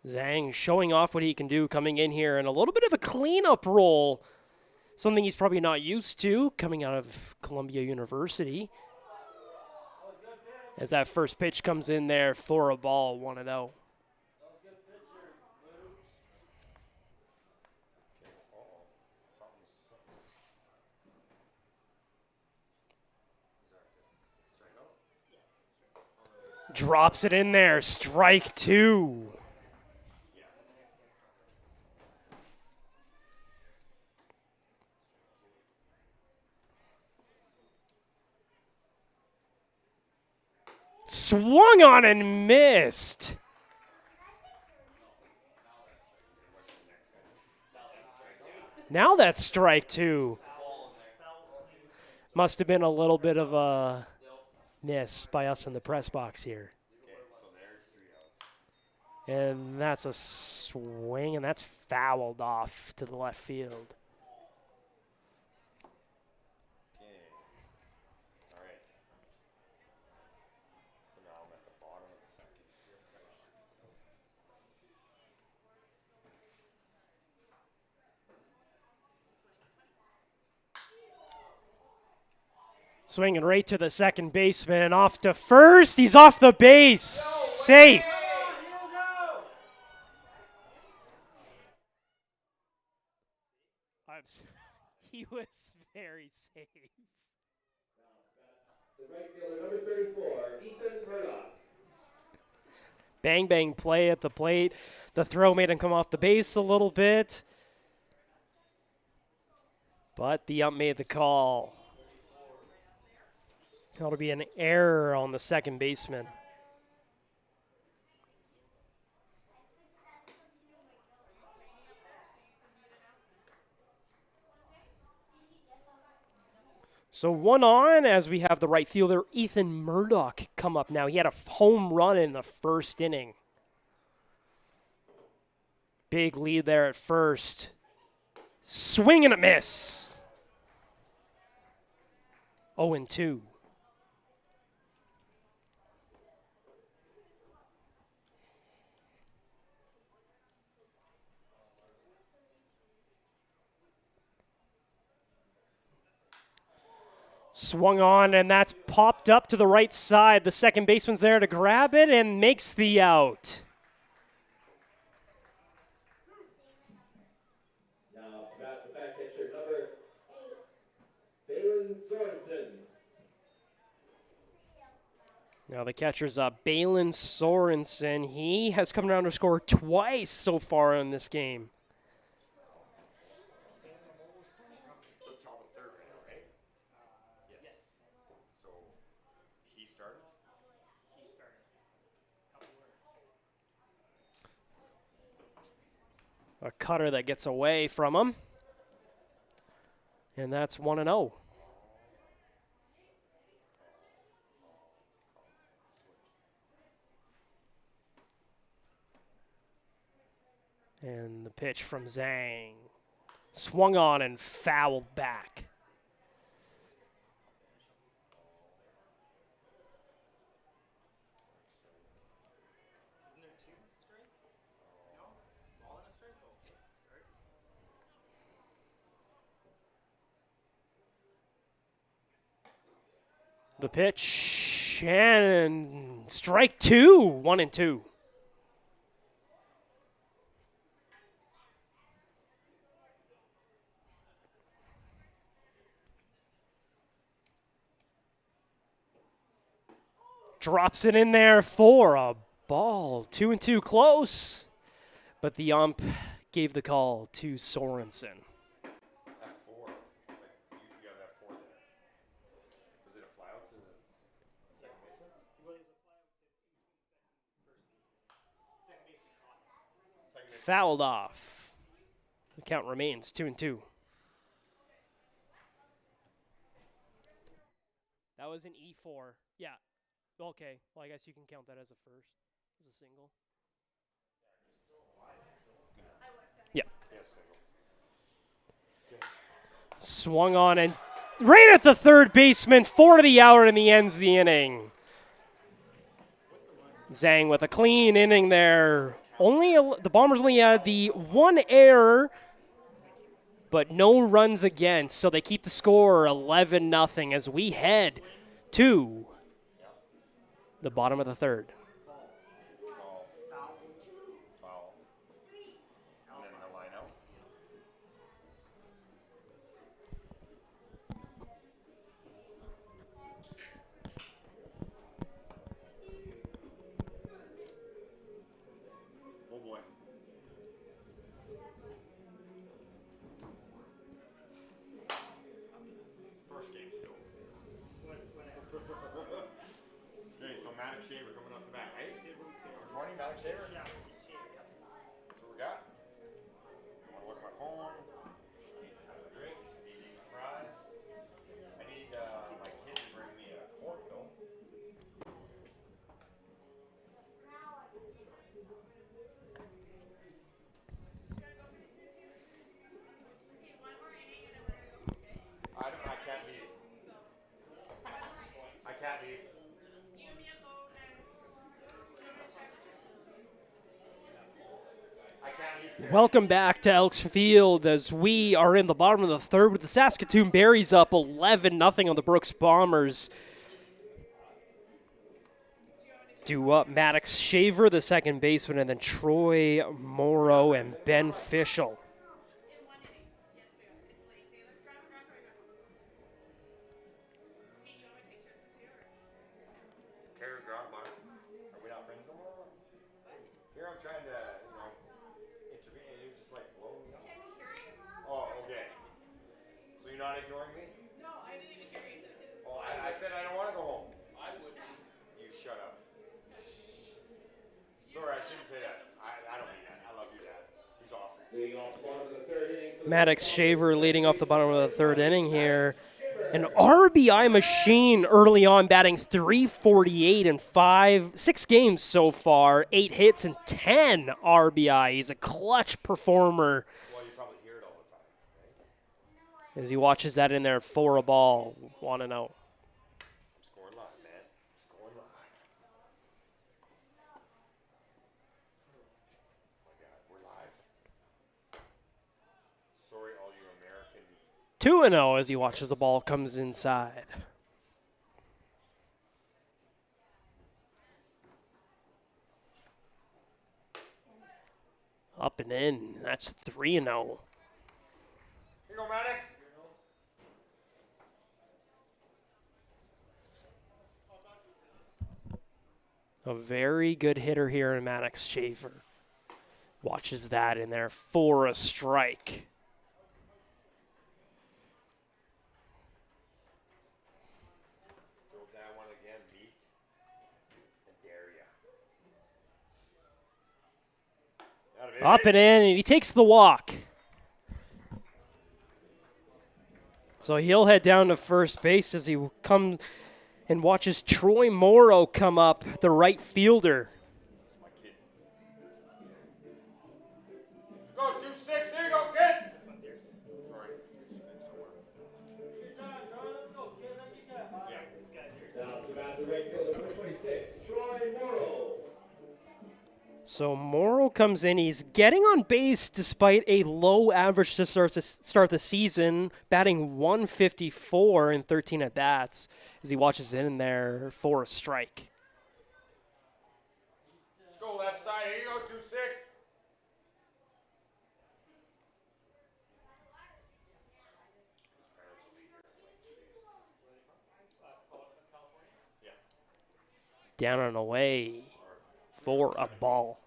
Zhang showing off what he can do coming in here in a little bit of a cleanup role. Something he's probably not used to coming out of Columbia University. As that first pitch comes in there for a ball, 1-0. Okay. Uh-oh. Something's. Is that straight out? Drops it in there, strike 2. Swung on and missed. Now that's strike 2. Must have been a little bit of a miss by us in the press box here. Okay, so there's 3 outs. And that's a swing, and that's fouled off to the left field. Okay. All right. So now I'm at the bottom of the second. Swinging right to the second baseman, off to first. He's off the base. Safe. He was very safe. The right fielder, number 34, Ethan Murdoch. Bang, bang play at the plate. The throw made him come off the base a little bit. But the ump made the call. That'll be an error on the second baseman. So 1 on as we have the right fielder, Ethan Murdoch, come up now. He had a home run in the first inning. Big lead there at first. Swing and a miss. 0-2. Swung on, and that's popped up to the right side. The second baseman's there to grab it and makes the out. Now to bat the back catcher, number Balin Sorensen. Now the catcher's Balin Sorensen. He has come around to score twice so far in this game. The top of third right now, right? Yes. So he started? A cutter that gets away from him. And that's 1-0. And the pitch from Zhang. Swung on and fouled back. The pitch and strike 2, 1-2. Drops it in there for a ball. 2-2 close. But the ump gave the call to Sorensen. F4. Like, you got an F4 there. Was it a fly out to the second baseman? Second baseman. Fouled off. The count remains 2-2. That was an E4. Yeah. Okay. Well, I guess you can count that as a first, as a single. Yeah. Yes, single. Swung on and right at the third baseman, 4 to the out, and he ends the inning. Zhang with a clean inning there. The Bombers only had the one error, but no runs against, so they keep the score 11-0 as we head to the bottom of the third. Foul. And then the line out. Oh boy. First game still. Okay, so Maddox Shaver coming up the bat, right? Number 20, Maddox Shaver? Yeah. That's what we got. I'm gonna look at my phone. Have a drink. Eating fries. I need my kid to bring me a fork though. I can't leave. I can't leave. I can't leave. Welcome back to Elks Field as we are in the bottom of the third with the Saskatoon Berries up 11-0 on the Brooks Bombers. Due up Maddox Shaver, the second baseman, and then Troy Morrow and Ben Fischel. Carrie Grandma, are we not friends no more? Here I'm trying to, intervene and you just like blow me up. Oh, okay. So you're not ignoring me? No, I didn't even hear you say this. Oh, I said I don't want to go home. I would be. You shut up. Sorry, I shouldn't say that. I don't mean that. I love your dad. He's awesome. Leading off the bottom of the third inning. Maddox Shaver leading off the bottom of the third inning here. An RBI machine early on, batting .348 in 6 games so far, 8 hits and 10 RBI. He's a clutch performer Well, you probably hear it all the time, right? as he watches that in there for a ball. Want to know. I'm scoring live, man. Scoring live. Oh my God, we're live. Sorry, all you American. 2-0 as he watches the ball comes inside. Up and in. That's 3-0. Here you go, Maddox. A very good hitter here in Maddox Shaver. Watches that in there for a strike. Throw that one again, meat. And dare ya. Up and in, and he takes the walk. So he'll head down to first base as he comes and watches Troy Morrow come up, the right fielder. My kid. Go, 2-6. Here you go, kid. This one's yours. Sorry. It's somewhere. Now to bat the right fielder, number 26, Troy Morrow. So Morrow comes in. He's getting on base despite a low average to start the season, batting .154 in 13 at-bats as he watches in there for a strike. Let's go left side. Here you go, 2-6. Yeah. Down and away for a ball.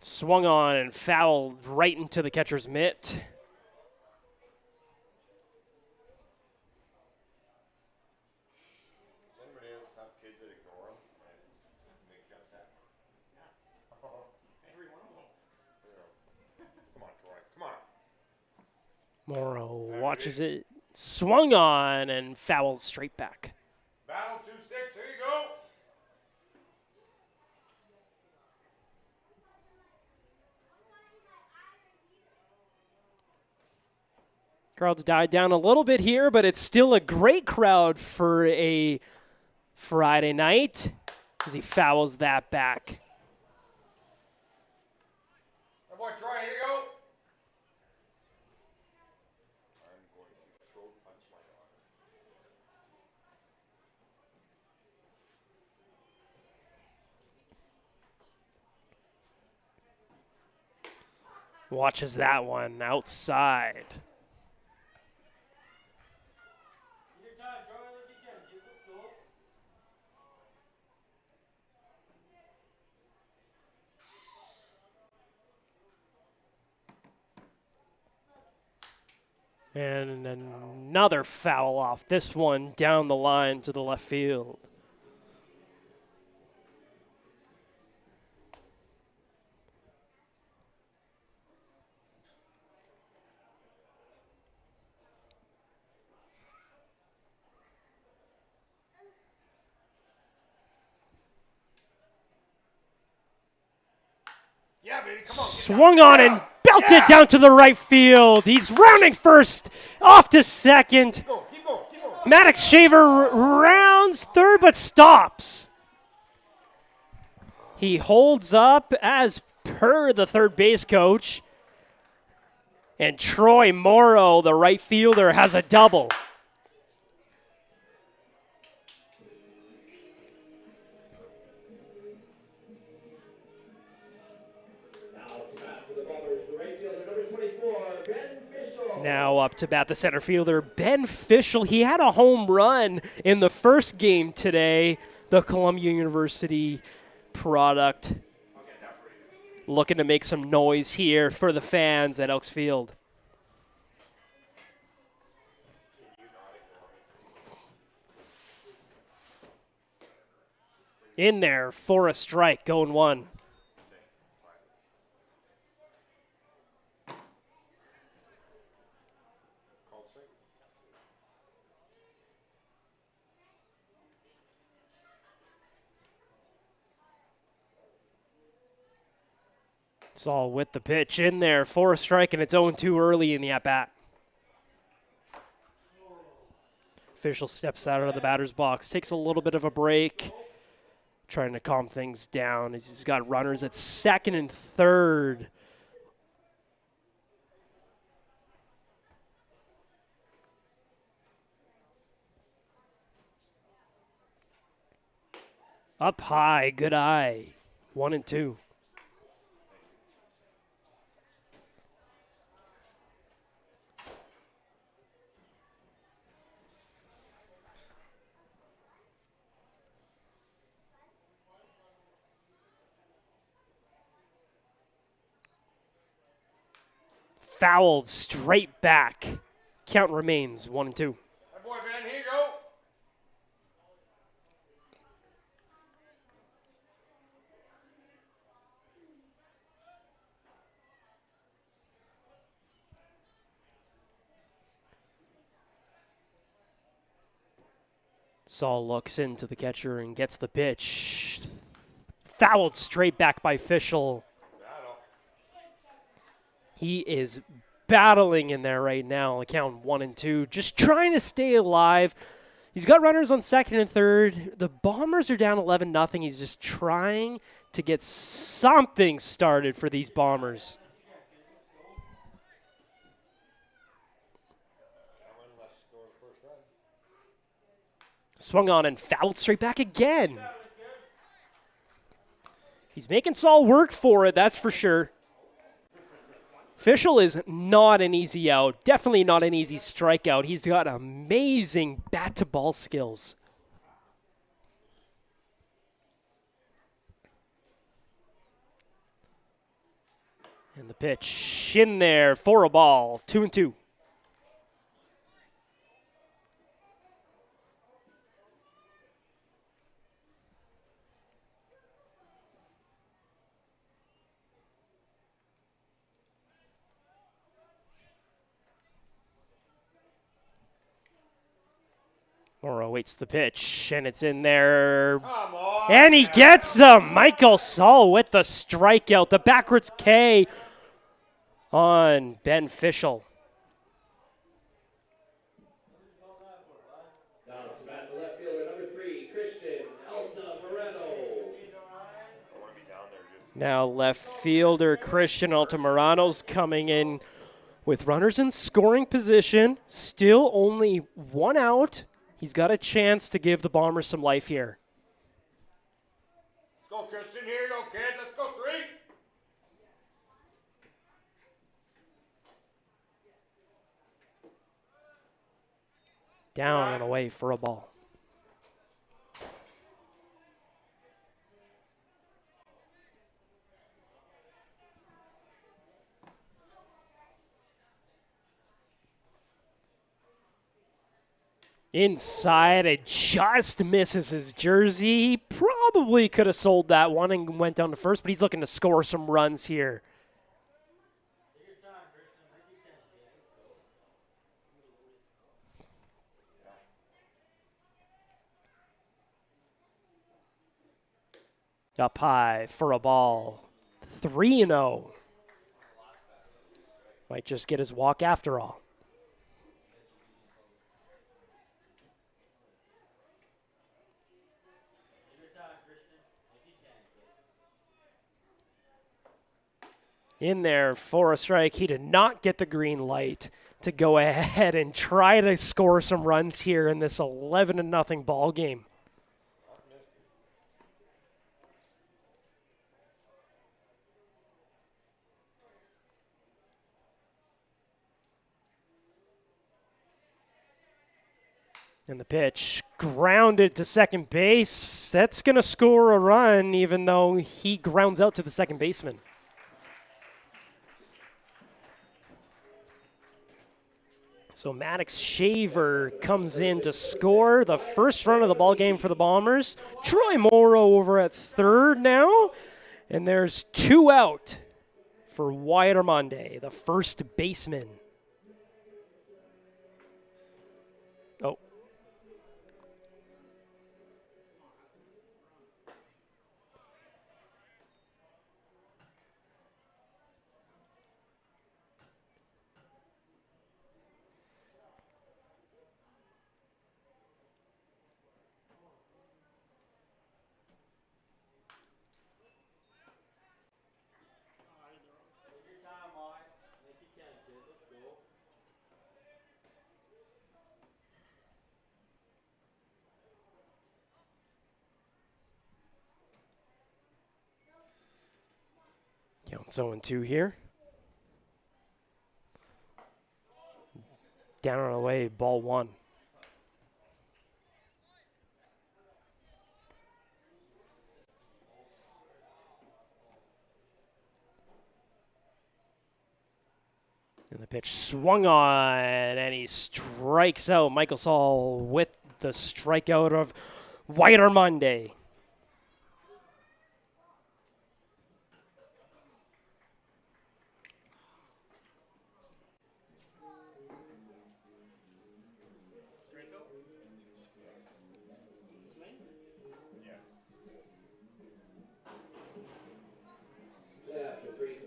Swung on and fouled right into the catcher's mitt. Does anybody else have kids that ignore them and make you upset? Every one of them. Yeah. Come on, Troy. Come on. Morrow watches it. Swung on and fouled straight back. Battle 2-6. Here you go. Crowd's died down a little bit here, but it's still a great crowd for a Friday night as he fouls that back. Hey, boy, Troy, here you go. I'm going to throat punch my daughter. Watches that one outside. And another foul off. This one down the line to the left field. Yeah, baby, come on. Swung on and belted down to the right field. He's rounding first, off to second. Keep going, keep going, keep going. Maddox Shaver rounds third but stops. He holds up as per the third base coach. And Troy Morrow, the right fielder, has a double. Now up to bat the center fielder, Ben Fischel. He had a home run in the first game today, the Columbia University product. Looking to make some noise here for the fans at Elks Field. In there for a strike, going one. It's all with the pitch in there for a strike, and it's 0-2 early in the at-bat. Official steps out of the batter's box, takes a little bit of a break, trying to calm things down as he's got runners at second and third. Up high, good eye. 1-2. Fouled straight back. Count remains 1-2. Hey, boy, Ben, here you go. Saul looks into the catcher and gets the pitch. Fouled straight back by Fischel. He is battling in there right now. Count 1-2. Just trying to stay alive. He's got runners on second and third. The Bombers are down 11-0. He's just trying to get something started for these Bombers. Swung on and fouled straight back again. He's making Saul work for it, that's for sure. Fischel is not an easy out. Definitely not an easy strikeout. He's got amazing bat-to-ball skills. And the pitch in there for a ball, 2-2. Morrow waits the pitch, and it's in there. Come on. And he gets him. Michael Saul with the strikeout. The backwards K on Ben Fischel. Now to bat the left fielder, number 3, Christian Alta Moreno. I want to be down there just. Now left fielder Christian Altamirano's coming in with runners in scoring position. Still only one out. He's got a chance to give the Bombers some life here. Let's go, Christian. Here you go, kid. Let's go, 3. Down and away for a ball. Inside, it just misses his jersey. He probably could have sold that one and went down to first, but he's looking to score some runs here. Up high for a ball. 3-0. Might just get his walk after all. In there for a strike. He did not get the green light to go ahead and try to score some runs here in this 11-0 ball game. And the pitch grounded to second base. That's going to score a run, even though he grounds out to the second baseman. So Maddox Shaver comes in to score the first run of the ball game for the Bombers. Troy Morrow over at third now. And there's 2 out for Wyatt Armande, the first baseman. Oh. Count 0-2 here. Down and away, ball 1. And the pitch swung on, and he strikes out. Michael Saul with the strikeout of Wyatt Armande.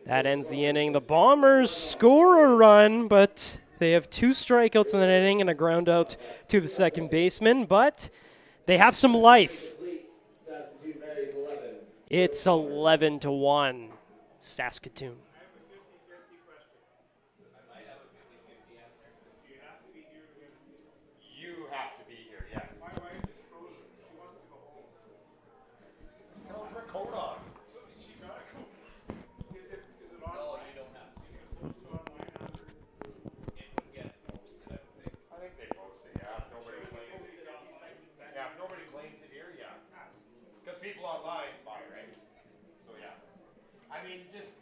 That ends the inning. The Bombers score a run, but they have 2 strikeouts in the inning and a ground out to the second baseman, but they have some life. Saskatoon Berries 11. It's 11-1, Saskatoon. You have to be here, yes. My wife is frozen. She wants to go home. Tell her to put a coat on. She gotta go. Is it on? No, you don't have to. Posted online after? It would get posted, I would think. I think they post it, yeah. If nobody claims it. Yeah, if nobody claims it here, yeah. Because people online buy, right? So, yeah. I mean, just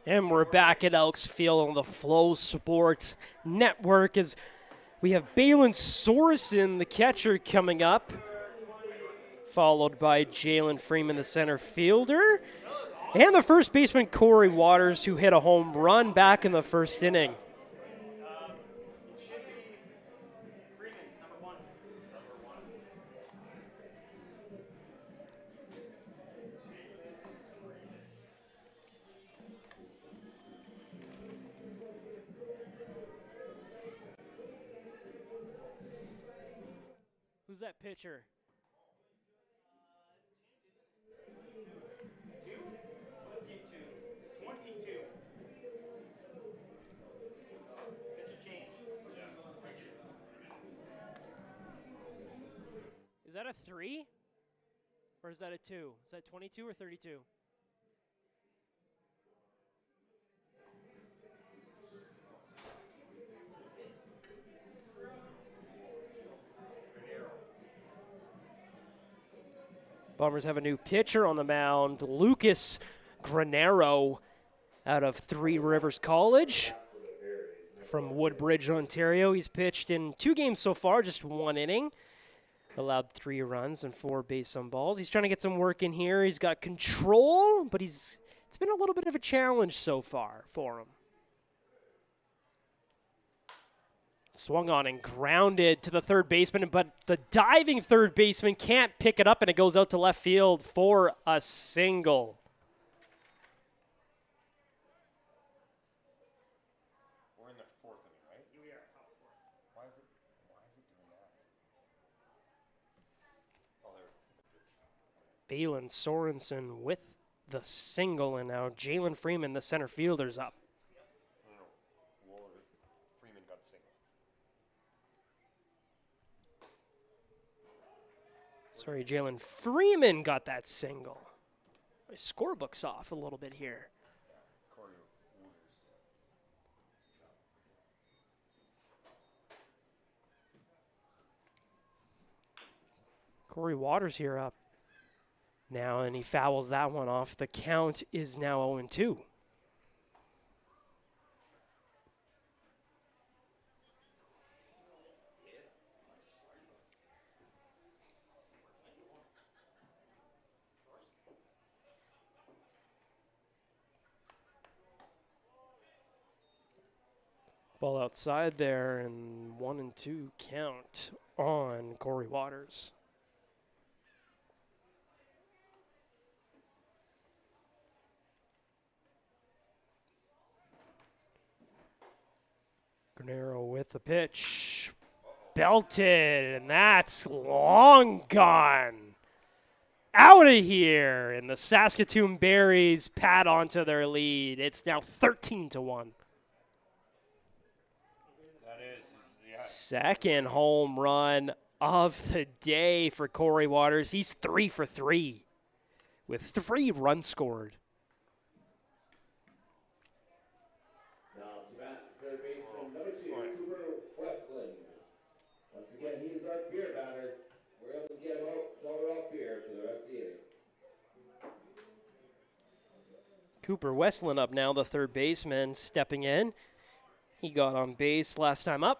And we're back at Elks Field on the Flow Sports Network as we have Balin Sorensen, the catcher, coming up, followed by Jalen Freeman, the center fielder, and the first baseman, Corey Waters, who hit a home run back in the first inning. Who's that pitcher? 22. Is that a 3? Or is that a 2? Is that 22 or 32? Bombers have a new pitcher on the mound, Lucas Granero, out of Three Rivers College from Woodbridge, Ontario. He's pitched in 2 games so far, just 1 inning. Allowed 3 runs and 4 base on balls. He's trying to get some work in here. He's got control, but it's been a little bit of a challenge so far for him. Swung on and grounded to the third baseman, but the diving third baseman can't pick it up, and it goes out to left field for a single. We're in the 4th inning, right? We are top 4. Why is it doing that? Oh, there. Balin Sorensen with the single, and now Jalen Freeman, the center fielder's up. No. Freeman got the single. Sorry, Jalen Freeman got that single. My scorebook's off a little bit here. Corey Waters. Corey Waters here up now, and he fouls that one off. The count is now 0-2. Ball outside there, and 1-2 count on Corey Waters. Granero with the pitch. Belted, and that's long gone. Out of here, and the Saskatoon Berries pad onto their lead. It's now 13-1. Second home run of the day for Corey Waters. He's 3 for 3 with 3 runs scored. Now to bat, third baseman number 2, Cooper Westland. Once again, he is our beer batter. We're able to get him out, dollar off beer for the rest of the inning. Cooper Westland up now, the third baseman, stepping in. He got on base last time up.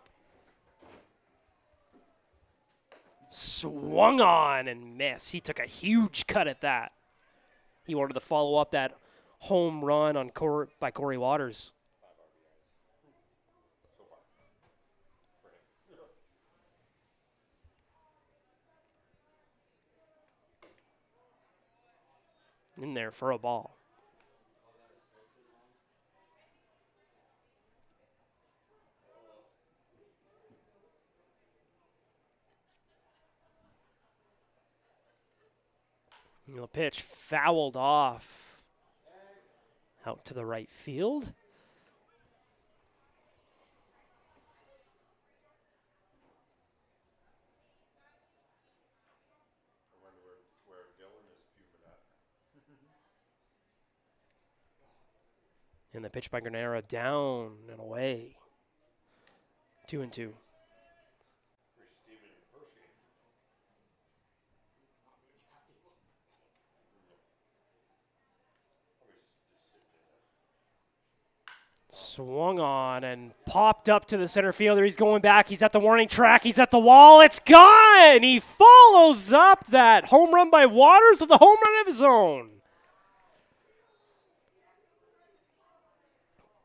Swung on and missed. He took a huge cut at that. He wanted to follow up that home run on by Corey Waters. In there for a ball. The pitch fouled off out to the right field. I wonder where Dylan is fuming at. And the pitch by Granero down and away. 2-2. Swung on and popped up to the center fielder. He's going back. He's at the warning track. He's at the wall. It's gone. He follows up that home run by Waters with a home run of his own.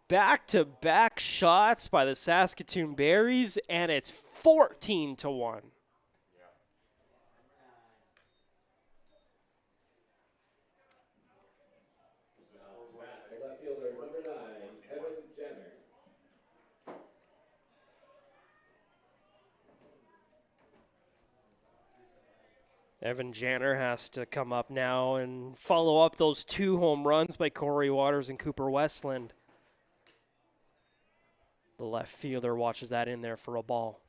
Back-to-back shots by the Saskatoon Berries, and it's 14-1. The left fielder, number 9, Evan Jenner. Evan Janner has to come up now and follow up those 2 home runs by Corey Waters and Cooper Westland. The left fielder watches that in there for a ball.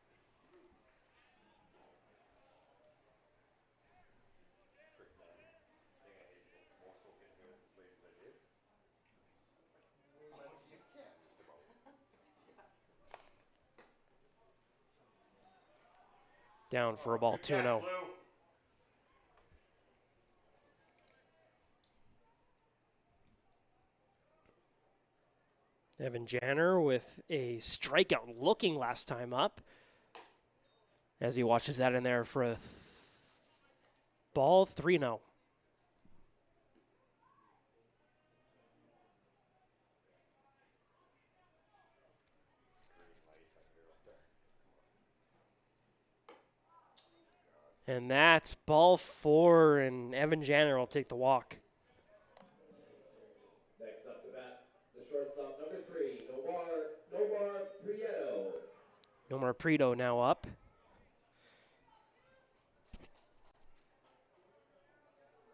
Down for a ball, 2-0. Evan Janner with a strikeout looking last time up as he watches that in there for a ball, 3-0. And that's ball 4, and Evan Janner will take the walk. Next up to bat, the shortstop, number 3, Nomar Prieto. Nomar Prieto now up.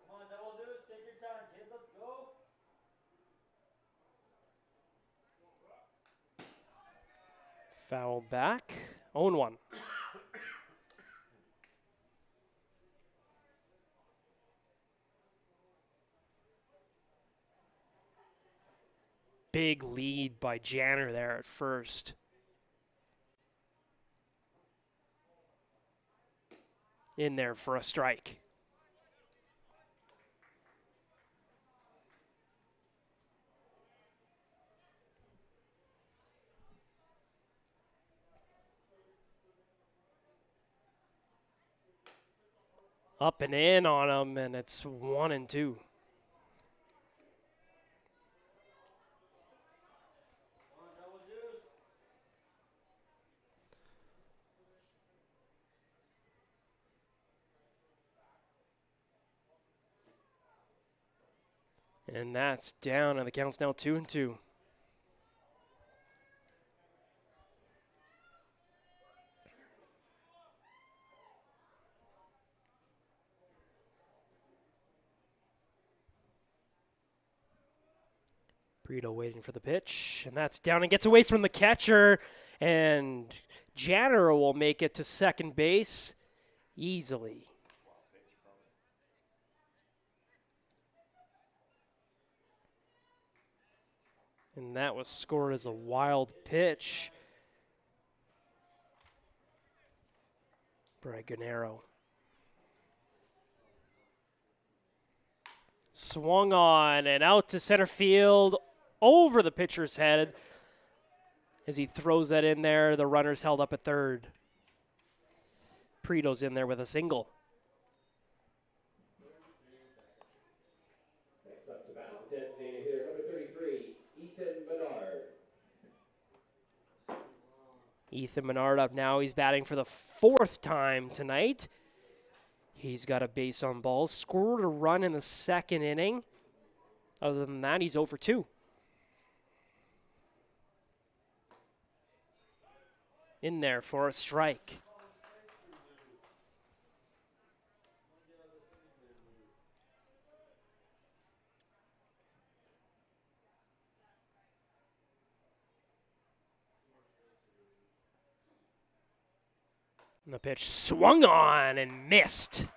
Come on, Double Deuce, take your time, kid. Let's go. Foul back, 0-1. Big lead by Janner there at first. In there for a strike. Up and in on him, and it's 1-2. And that's down, and the count's now 2-2. Prieto waiting for the pitch, and that's down and gets away from the catcher, and Janner will make it to second base easily. And that was scored as a wild pitch by Gennaro. Swung on and out to center field over the pitcher's head. As he throws that in there, the runner's held up at third. Prieto's in there with a single. Next up to bat, the designated hitter, number 33, Ethan Menard. Ethan Menard up now. He's batting for the 4th time tonight. He's got a base on balls. Scored a run in the 2nd inning. Other than that, he's 0 for 2. In there for a strike. And the pitch swung on and missed.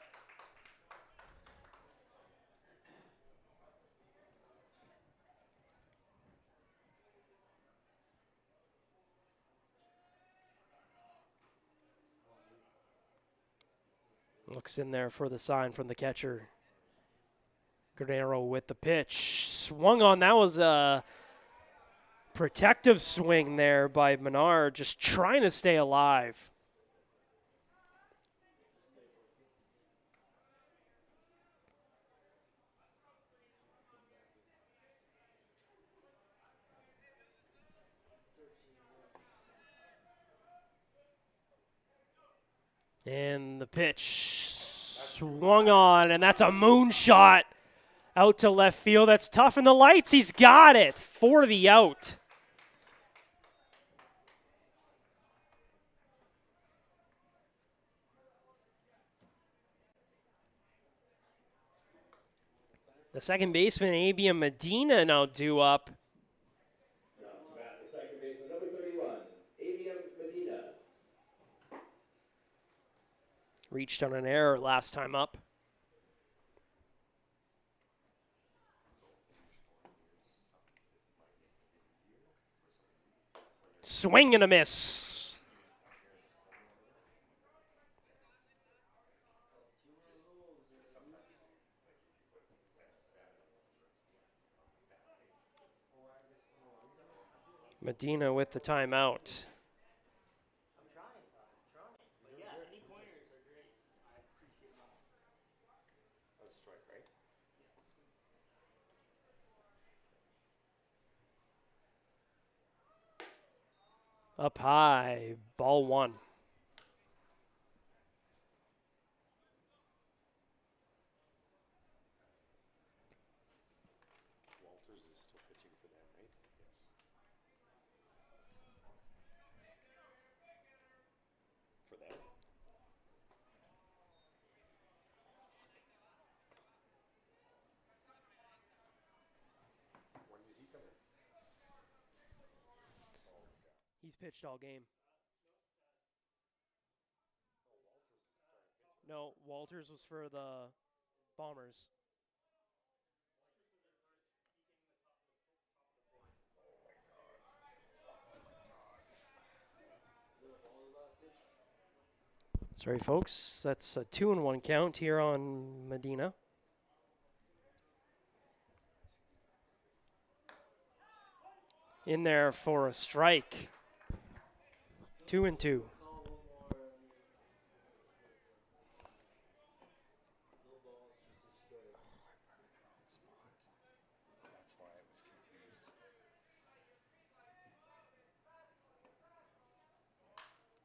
Looks in there for the sign from the catcher. Gennaro with the pitch. Swung on. That was a Protective swing there by Menard, just trying to stay alive. And the pitch swung on, and that's a moonshot out to left field. That's tough in the lights. He's got it for the out. The second baseman, Abiam Medina, now due up. Now to bat, the second baseman, number 31, Abiam Medina. Reached on an error last time up. Swing and a miss. Medina with the timeout. That's a strike, right? Up high, ball one. Walters is still pitching for them, right? Yes. For them? When did he come in? He's pitched all game. No, Walters was for the Bombers. Sorry, folks. That's a 2-1 count here on Medina. In there for a strike. 2-2. That's why I was confused.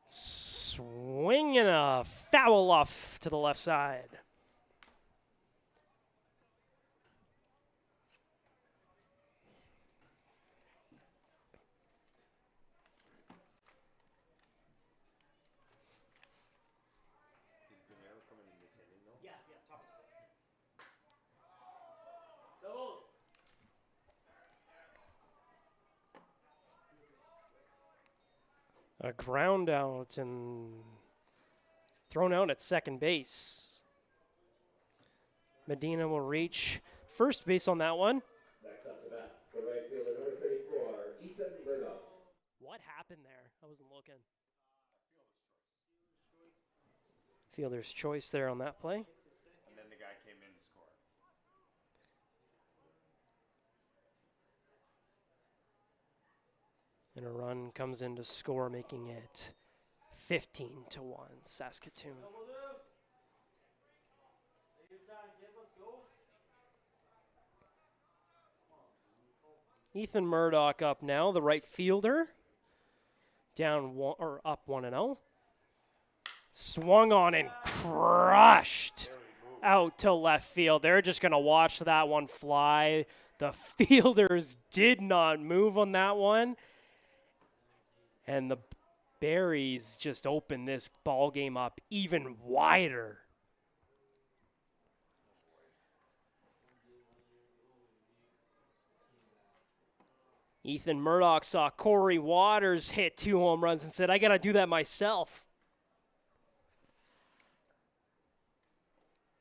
Swinging a foul off to the left side. Did Guerrero come in this inning though? Yeah, top of the Double. A ground out and thrown out at second base. Medina will reach first base on that one. Next up to bat, the right fielder, number 34, Ethan Murdoch. What happened there? I wasn't looking. Fielder's choice there on that play. And then the guy came in to score. And a run comes in to score, making it 15-1 Saskatoon. Ethan Murdoch up now, the right fielder. Down one, or up 1-0. Swung on and crushed out to left field. They're just going to watch that one fly. The fielders did not move on that one. And the Berries just opened this ball game up even wider. Ethan Murdoch saw Corey Waters hit 2 home runs and said, I got to do that myself.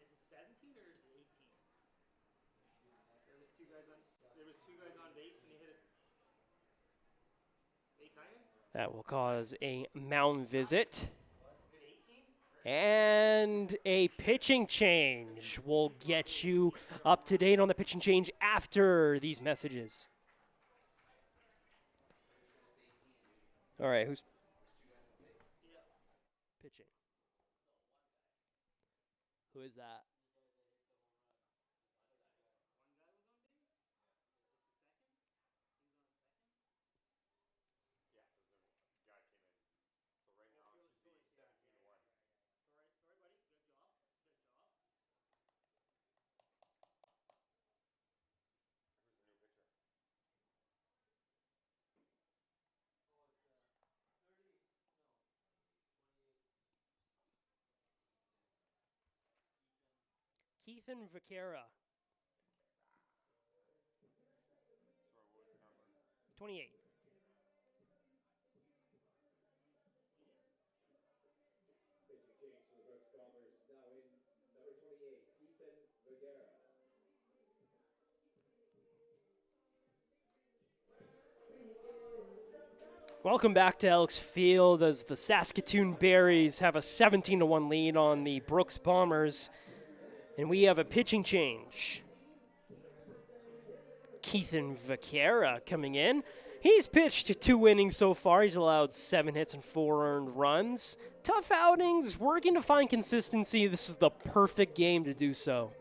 Is it 17 or is it 18? There was two guys on base and he hit it. That will cause a mound visit. Is it 18? And a pitching change. We'll get you up to date on the pitching change after these messages. All right, who's pitching? Who is that? Yeah, because the guy came in. So right now it should be 17-1. Sorry, buddy. Good job. Good job. Who's the new pitcher? Keithan Vaquera, Sorry, what was the number? 28. Pitching change for the Brooks Bombers. Now in number 28, Keithan Vergara. Welcome back to Elks Field as the Saskatoon Berries have a 17-1 lead on the Brooks Bombers. And we have a pitching change. Keithan Vaquera coming in. He's pitched 2 innings so far. He's allowed 7 hits and 4 earned runs. Tough outings, working to find consistency. This is the perfect game to do so.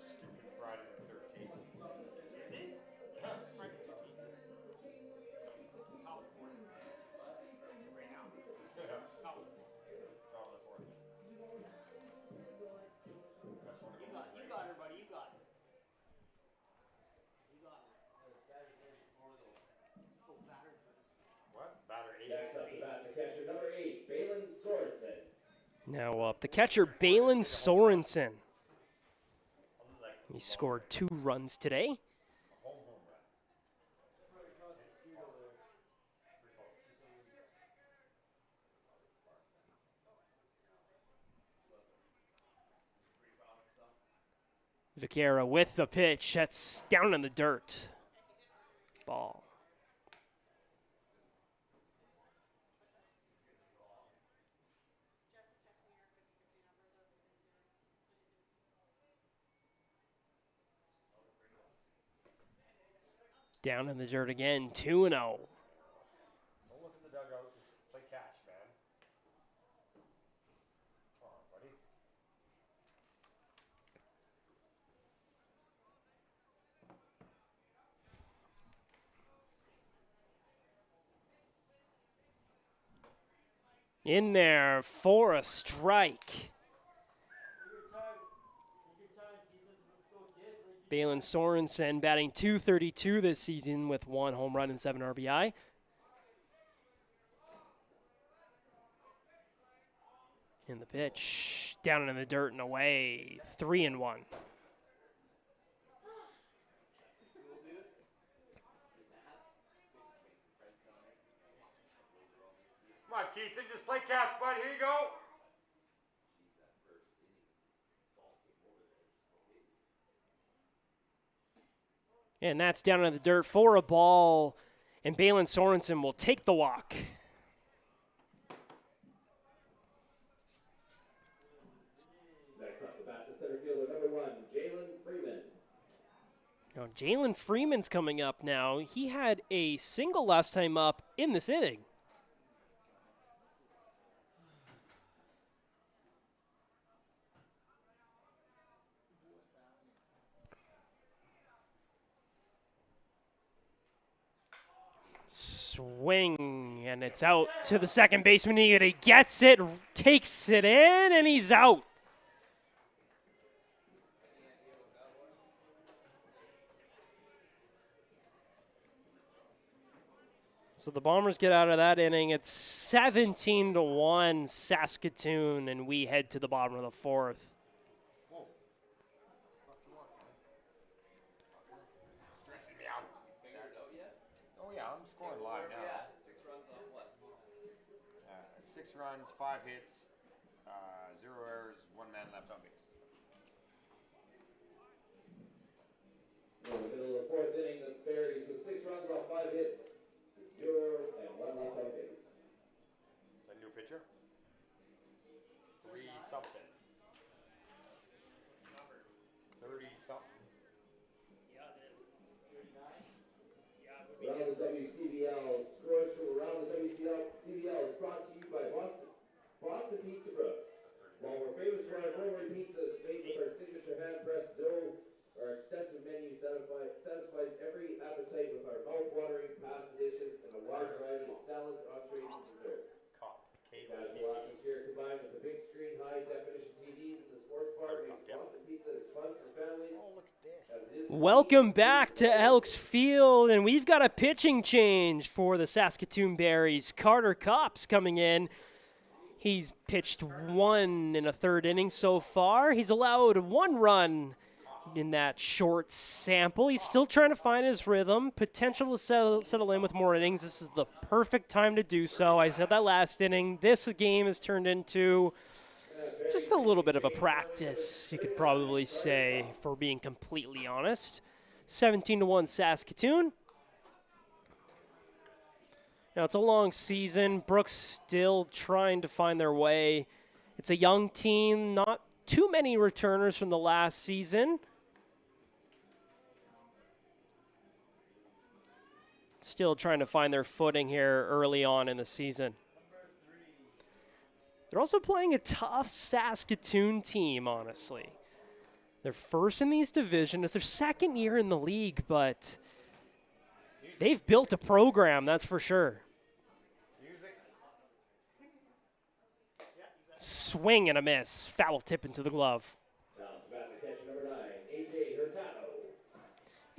Stupid Friday the 13th. Is it? Yeah. Friday the 13th. It's top of the fourth. Right now. It's top of the fourth. Top of the fourth. That's one to go. You got her, buddy. You got her. You got her. Oh, batter's ready. What? Batter 8. Next up to bat, the catcher, number 8, Balin Sorensen. Now up, the catcher, Balin Sorensen. Like He scored 2 runs today. a home run. Vaquera with the pitch. That's down in the dirt. Ball. Down in the dirt again, 2-0. Don't look in the dugout. Just play catch, man. Come on, buddy. In there for a strike. Balin Sorensen batting .232 this season with 1 home run and 7 RBI. In the pitch, down in the dirt and away, 3-1. Come on, Keith. Just play catch, bud. Here you go. And that's down in the dirt for a ball, and Balin Sorensen will take the walk. Next up to bat, the center fielder, number 1, Jalen Freeman. Now, Jalen Freeman's coming up now. He had a single last time up in this inning. Swing, and it's out to the second baseman. He gets it, takes it in, and he's out. So the Bombers get out of that inning. It's 17-1 Saskatoon, and we head to the bottom of the 4th. Whoa. Stressing me out. Figured it out yet? Oh, yeah. I'm scoring live now. Yeah, 6 runs off what? 6 runs, 5 hits, 0 errors, 1 man left on base. In the middle of the 4th inning, the Berries with 6 runs off 5 hits, 0 errors, and 1 left on base. A new pitcher? 3 something. 30 something. Yeah, it is. 39? Yeah, it would be Around the WCBL, scores from around the WCBL is brought to you by Boston Pizza Brooks. While we're famous for our gourmet pizzas made with our signature hand-pressed dough, our extensive menu satisfies every appetite with our mouth-watering pasta dishes and a wide variety of salads, entrees, and desserts. Cop. Casual atmosphere combined with the big screen, high-definition TVs in the sports bar makes Boston Pizza as fun for families as it is for Welcome back to Elks Field, and we've got a pitching change for the Saskatoon Berries. Carter Kopp's coming in. He's pitched 1 in a 3rd inning so far. He's allowed 1 run in that short sample. He's still trying to find his rhythm, potential to settle in with more innings. This is the perfect time to do so. I said that last inning. This game has turned into just a little bit of a practice, you could probably say, for being completely honest. 17-1 Saskatoon. Now, it's a long season. Brooks still trying to find their way. It's a young team, not too many returners from the last season. Still trying to find their footing here early on in the season. They're also playing a tough Saskatoon team, honestly. They're first in these divisions. It's their 2nd year in the league, but they've built a program, that's for sure. Music. Swing and a miss. Foul tip into the glove. Now to bat the catcher number 9, AJ Hurtado.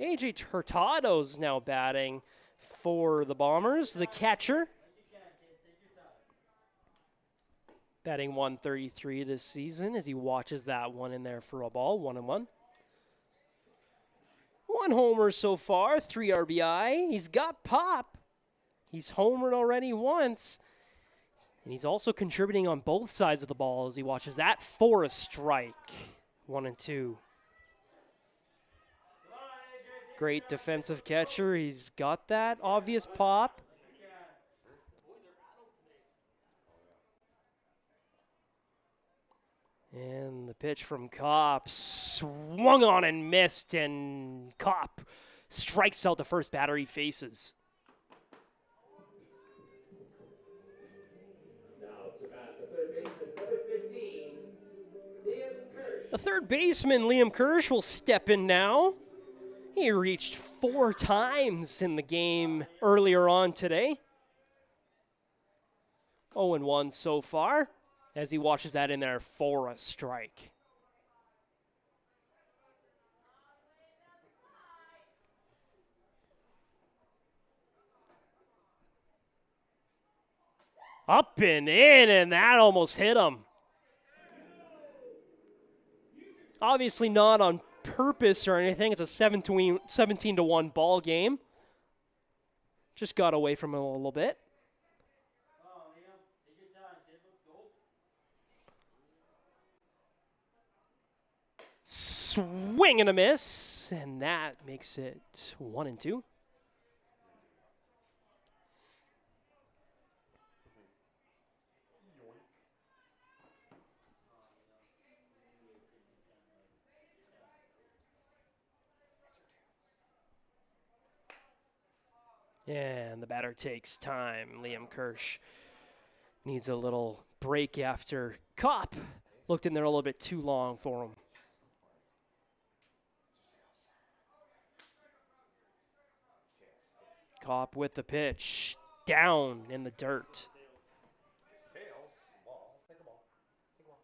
AJ Hurtado's now batting for the Bombers, the catcher. Batting 133 this season as he watches that one in there for a ball, 1-1. 1 homer so far, 3 RBI. He's got pop. He's homered already once. And he's also contributing on both sides of the ball as he watches that for a strike. 1-2. Great defensive catcher. He's got that obvious pop. And the pitch from Kopp swung on and missed, and Kopp strikes out the first batter he faces. Now to bat the third baseman, number 15, Liam Kirsch. The third baseman, Liam Kirsch, will step in now. He reached 4 times in the game earlier on today. 0-1 so far, as he watches that in there for a strike. Up and in, and that almost hit him. Obviously not on purpose or anything. It's a 17-1 ball game. Just got away from him a little bit. Swing and a miss, and that makes it 1-2. And the batter takes time. Liam Kirsch needs a little break after Kopp looked in there a little bit too long for him. Kopp with the pitch, down in the dirt. Tails. Ball. Take a ball. Take a ball.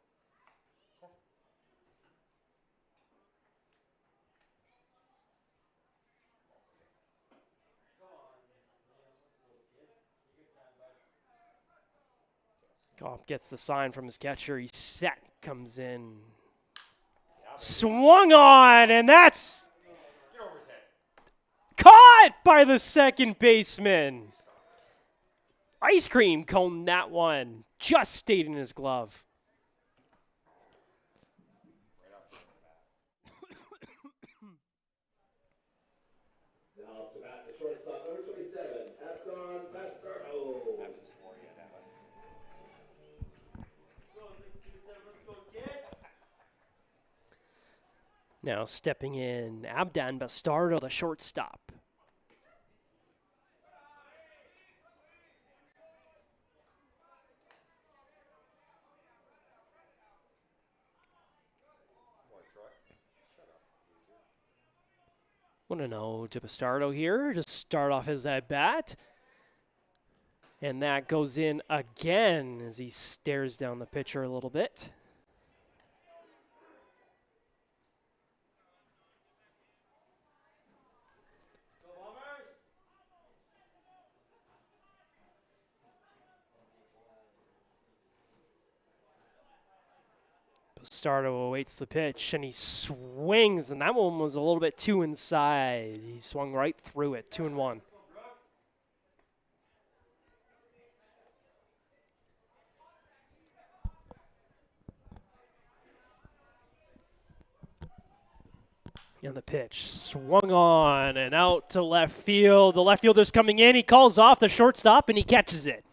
Kopp gets the sign from his catcher. He's set, comes in. Swung on, and that's Get over his head. caught by the second baseman. Ice cream cone that one. Just stayed in his glove. Now to Now stepping in, Abdan Bastardo, the shortstop. Want to try? Shut up. Loser. 1-0 to Bastardo here to start off his at bat. And that goes in again as he stares down the pitcher a little bit. Bastardo awaits the pitch and he swings, and that one was a little bit too inside. He swung right through it, 2-1. And the pitch swung on and out to left field. The left fielder's coming in. He calls off the shortstop and he catches it.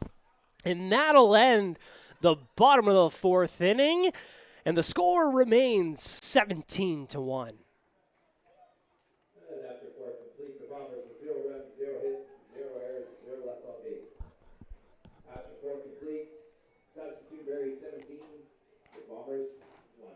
And that'll end the bottom of the fourth inning. And the score remains 17-1. And after 4 complete, the Bombers with 0 runs, 0 hits, 0 errors, 0 left on base. After 4 complete, Saskatoon Berries 17, the Bombers 1.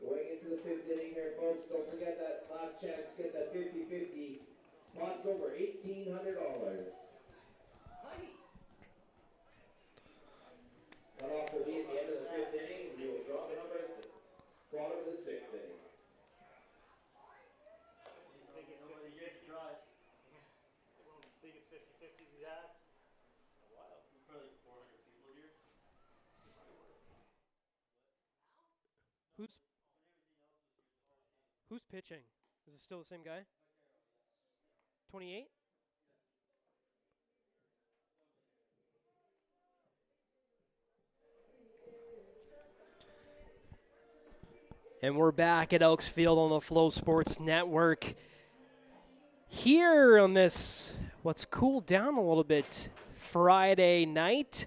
Going into the 5th inning here, folks. Don't forget that last chance to get that 50-50. Pot's over $1,800. Cutoff will be at the end of the 5th inning. We will draw the number at the bottom of the 6th inning. Biggest 50-50 draws. One of the biggest 50-50s we had. A while. Probably like 400 people here. Who's pitching? Is it still the same guy? 28? And we're back at Elks Field on the Flow Sports Network. Here on this, what's cooled down a little bit, Friday night.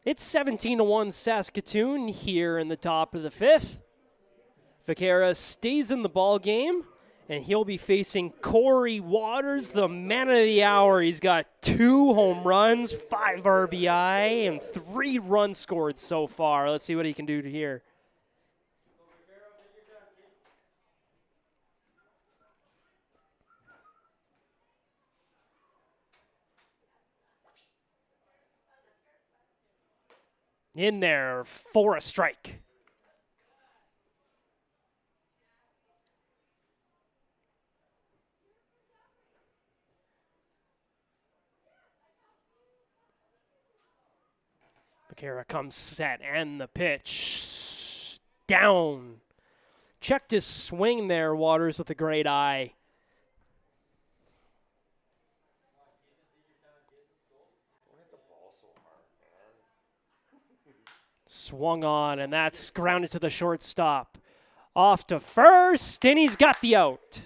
It's 17-1 Saskatoon here in the top of the 5th. Vaquera stays in the ball game, and he'll be facing Corey Waters, the man of the hour. He's got 2 home runs, 5 RBI, and 3 runs scored so far. Let's see what he can do here. In there for a strike. Vaquera comes set and the pitch down. Checked his swing there, Waters, with a great eye. Don't hit the ball so hard, man. Swung on, and that's grounded to the shortstop. Off to first, and he's got the out.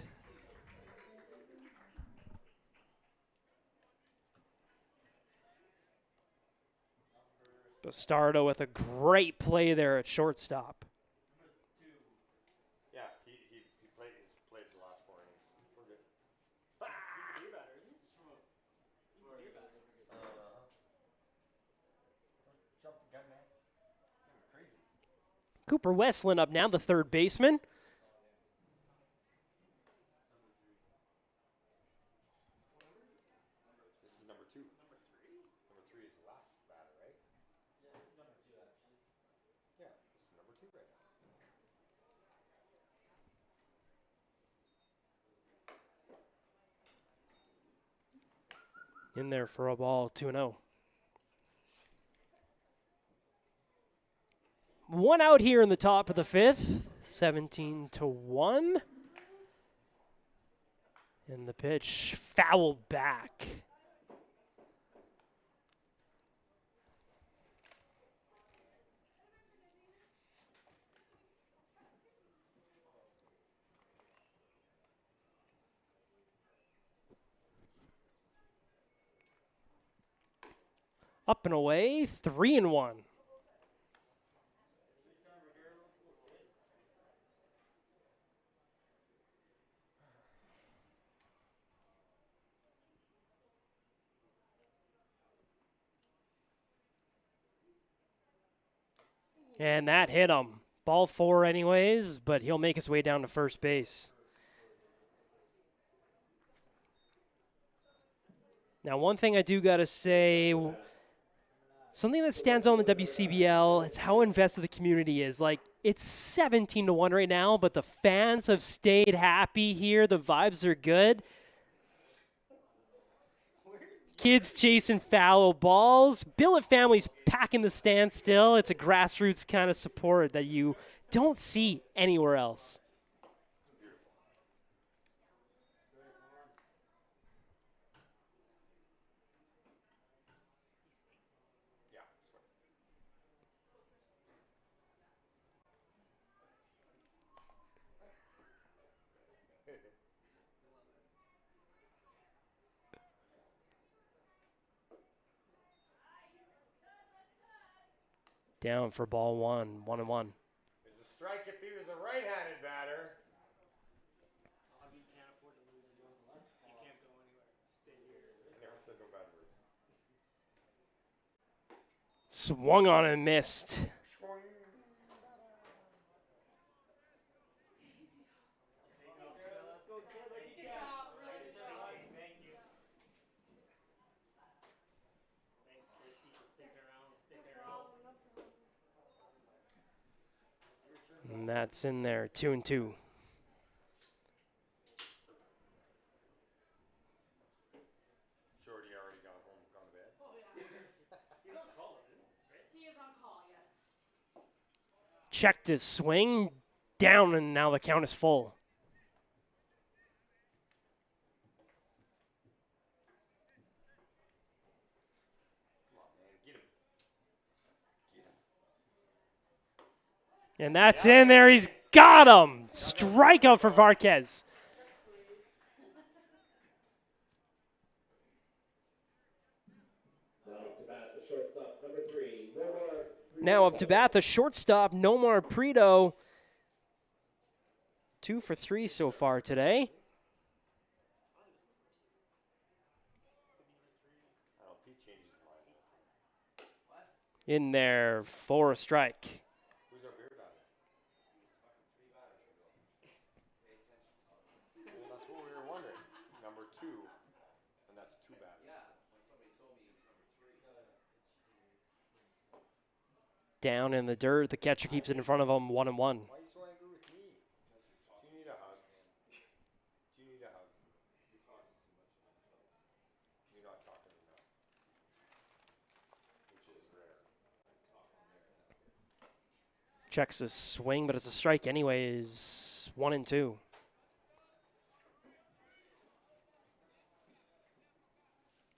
Bastardo with a great play there at shortstop. Yeah, he's played the last 4 innings. We're good. Jump the gun, man. You're crazy. Cooper Westland up now, the third baseman. This is number 2. Number 3? Number 3 is the last batter, right? Yeah, this is number 2 actually. Yeah, this is number 2 right now. In there for a ball, 2-0. 1 out here in the top of the 5th, 17-1. And the pitch fouled back. Up and away, 3-1. And that hit him. Ball 4 anyways, but he'll make his way down to first base. Now, one thing I do got to say, something that stands out in the WCBL, it's how invested the community is. Like, it's 17-1 right now, but the fans have stayed happy here. The vibes are good. Kids chasing foul balls. Billet families packing the stand still. It's a grassroots kind of support that you don't see anywhere else. Down for ball 1, 1-1. It's a strike if he was a right-handed batter. You can't afford to lose. You can't go anywhere. Stay here. I never said no bad words. Swung on and missed. And that's in there, 2-2. Shorty already gone home, gone to bed. He's on call, isn't he? He is on call, yes. Checked his swing, down, and now the count is full. Come on, man, get him. Get him. And that's in there. He's got him. Strikeout for Varquez. Now up to bat, the shortstop, Nomar Prito. 2 for 3 so far today. I don't know, Pete changes his mind. In there for a strike. Who's our beer batter? Well, that's what we were wondering. Number 2, and that's 2 batters. Down in the dirt. The catcher keeps it in front of him, 1-1. Why are you so angry with me? Do you need a hug? Do you need a hug? You're talking too much. You're not talking enough. Which is rare. Checks his swing, but it's a strike anyways. 1-2.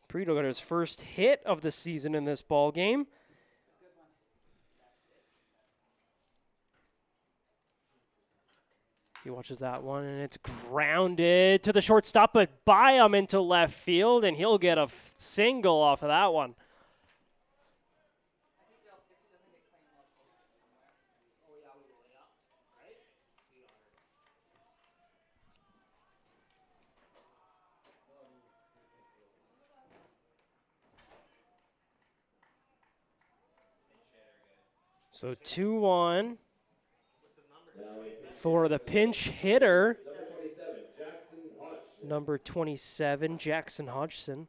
Prito got his first hit of the season in this ball game. He watches that one, and it's grounded to the shortstop, but by him into left field, and he'll get a single off of that one. So 2-1 for the pinch hitter, number 27, Jackson Hodgson.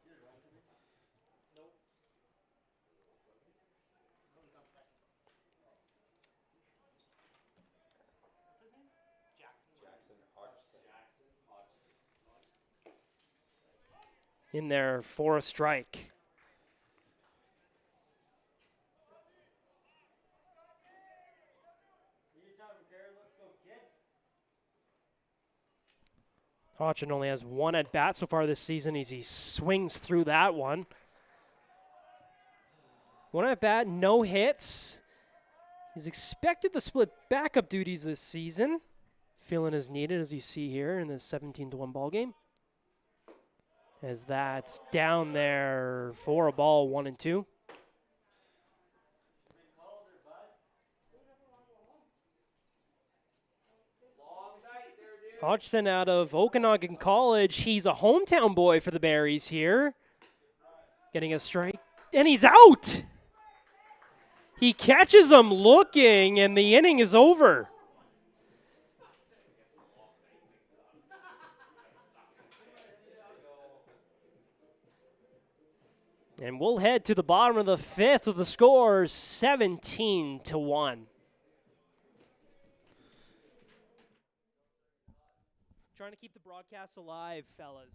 In there for a strike. Hodgson only has 1 at bat so far this season as he swings through that one. 1 at bat, no hits. He's expected to split backup duties this season. Feeling as needed, as you see here in this 17-1 ball game. As that's down there for a ball, 1-2. Hodgson out of Okanagan College. He's a hometown boy for the Berries here. Getting a strike, and he's out. He catches him looking, and the inning is over. And we'll head to the bottom of the fifth with the score 17-1. Trying to keep the broadcast alive, fellas.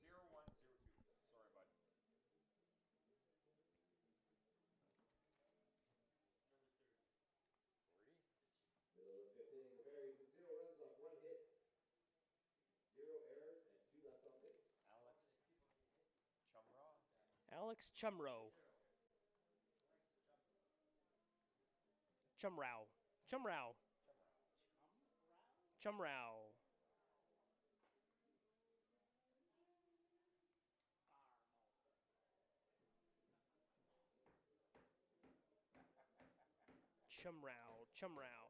0-1-0-2. Sorry, bud. Middle of the fifth inning, the Berries with 0 runs off 1 hit, 0 errors, and 2 left on base. Alex Chumrow. Chumrow. Chumrow. Chumrow. Chumrow. Chumrow.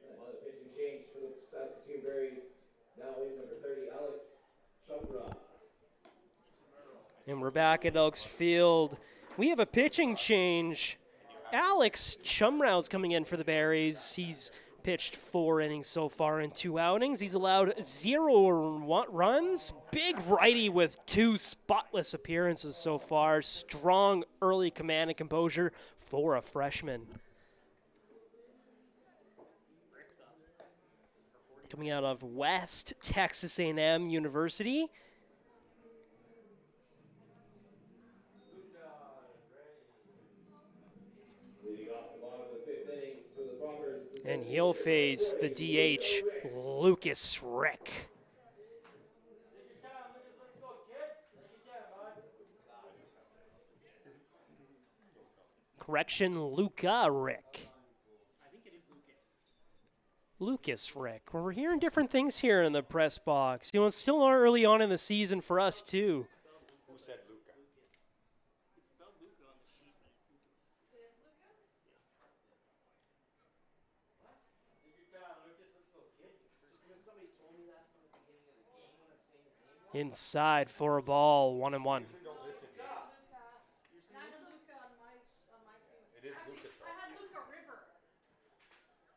Another pitching change for the Saskatoon Berries. Now in number 30, Alex Chumra. And we're back at Elks Field. We have a pitching change. Alex Chumrow's coming in for the Berries. He's pitched 4 innings so far in 2 outings. He's allowed 0 runs. Big righty with 2 spotless appearances so far. Strong early command and composure for a freshman. Coming out of West Texas A&M University. Leading off the bottom of the fifth inning for the Bombers. And he'll face the DH, Lucas Rick. Correction, Luca Rick. I think it is Lucas. Lucas Rick. Well, we're hearing different things here in the press box. You know, it's still early on in the season for us, too. Who said Luca? It's spelled Luca on the sheet, but it's Lucas. Somebody told me that from the beginning of the game when I'm saying his name. Inside for a ball, 1-1. Don't listen to me. And I had Luca on my team. It is Lucas, though. I had Luca River.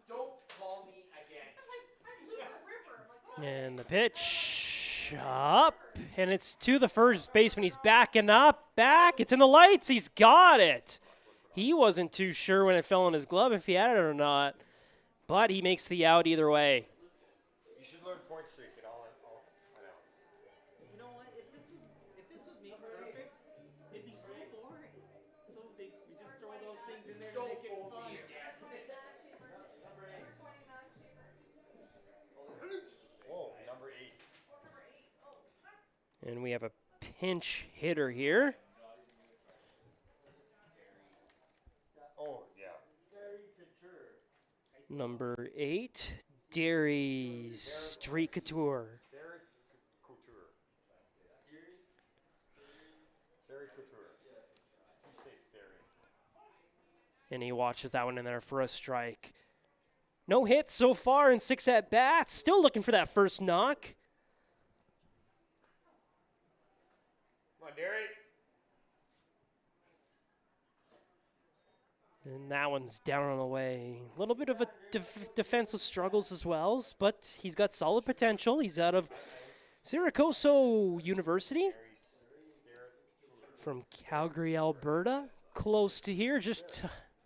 Don't call me again. I'm Luca River. I'm like, oh. And the pitch up, and it's to the first baseman. He's backing up, back. It's in the lights. He's got it. He wasn't too sure when it fell in his glove if he had it or not, but he makes the out either way. You should learn point streak and all announce. You know what? If this was made perfect, it'd be so boring. So we just throw those things in there to make it fun. Whoa, number 8. And we have a pinch hitter here. Oh, yeah. Number 8, Derry Street Couture. Derek Couture. Derek Couture. You say Sterry. And he watches that one in there for a strike. No hits so far in 6 at-bats. Still looking for that first knock. Come on, Derek. And that one's down on the way. A little bit of a defensive struggles as well, but he's got solid potential. He's out of Syracuse University from Calgary, Alberta. Close to here, just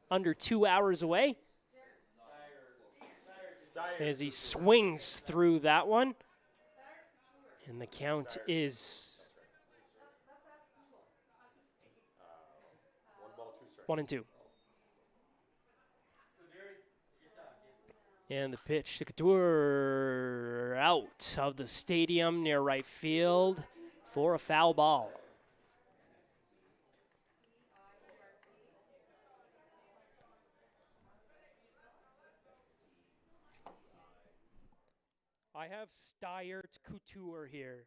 under 2 hours away. As he swings through that one. And the count is 1-2. And the pitch to Couture out of the stadium near right field for a foul ball. I have Steyert Couture here.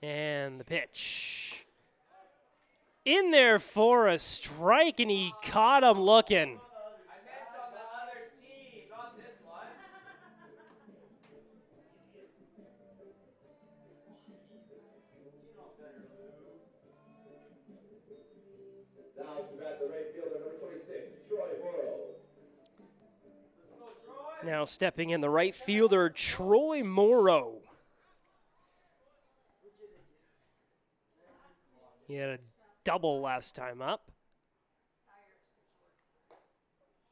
And the pitch. In there for a strike, and he caught him looking. I meant on the other team, not this one. You know better, Lou. Now to bat the right fielder, number 26, Troy Morrow. Let's go, Troy. Now stepping in the right fielder, Troy Morrow. He had a double last time up.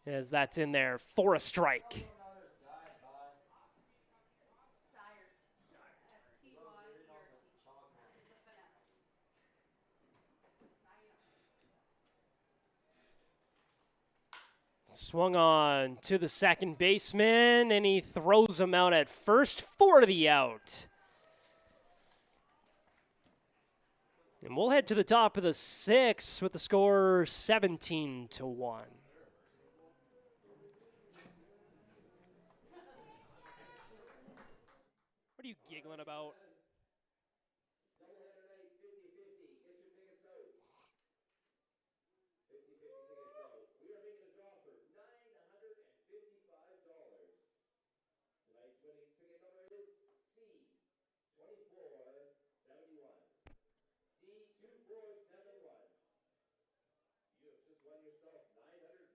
As that's in there for a strike. Other side, bud. Swung on to the second baseman, and he throws him out at first for the out. And we'll head to the top of the sixth with the score 17-1. What are you giggling about? Doubleheader night, 50-50. Get your tickets out. 50-50 tickets out. We are making a draw for $955. Tonight's winning ticket number is C2471. C2471. You have just won yourself $955.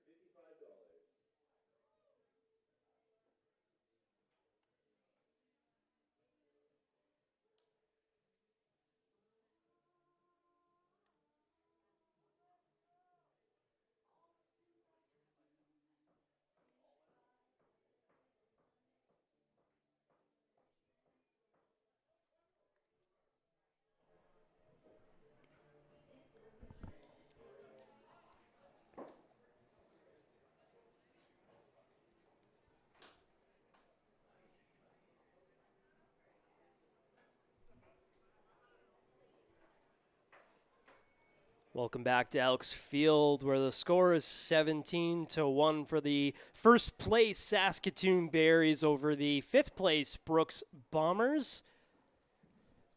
Welcome back to Elks Field, where the score is 17-1 for the first place Saskatoon Berries over the fifth place Brooks Bombers.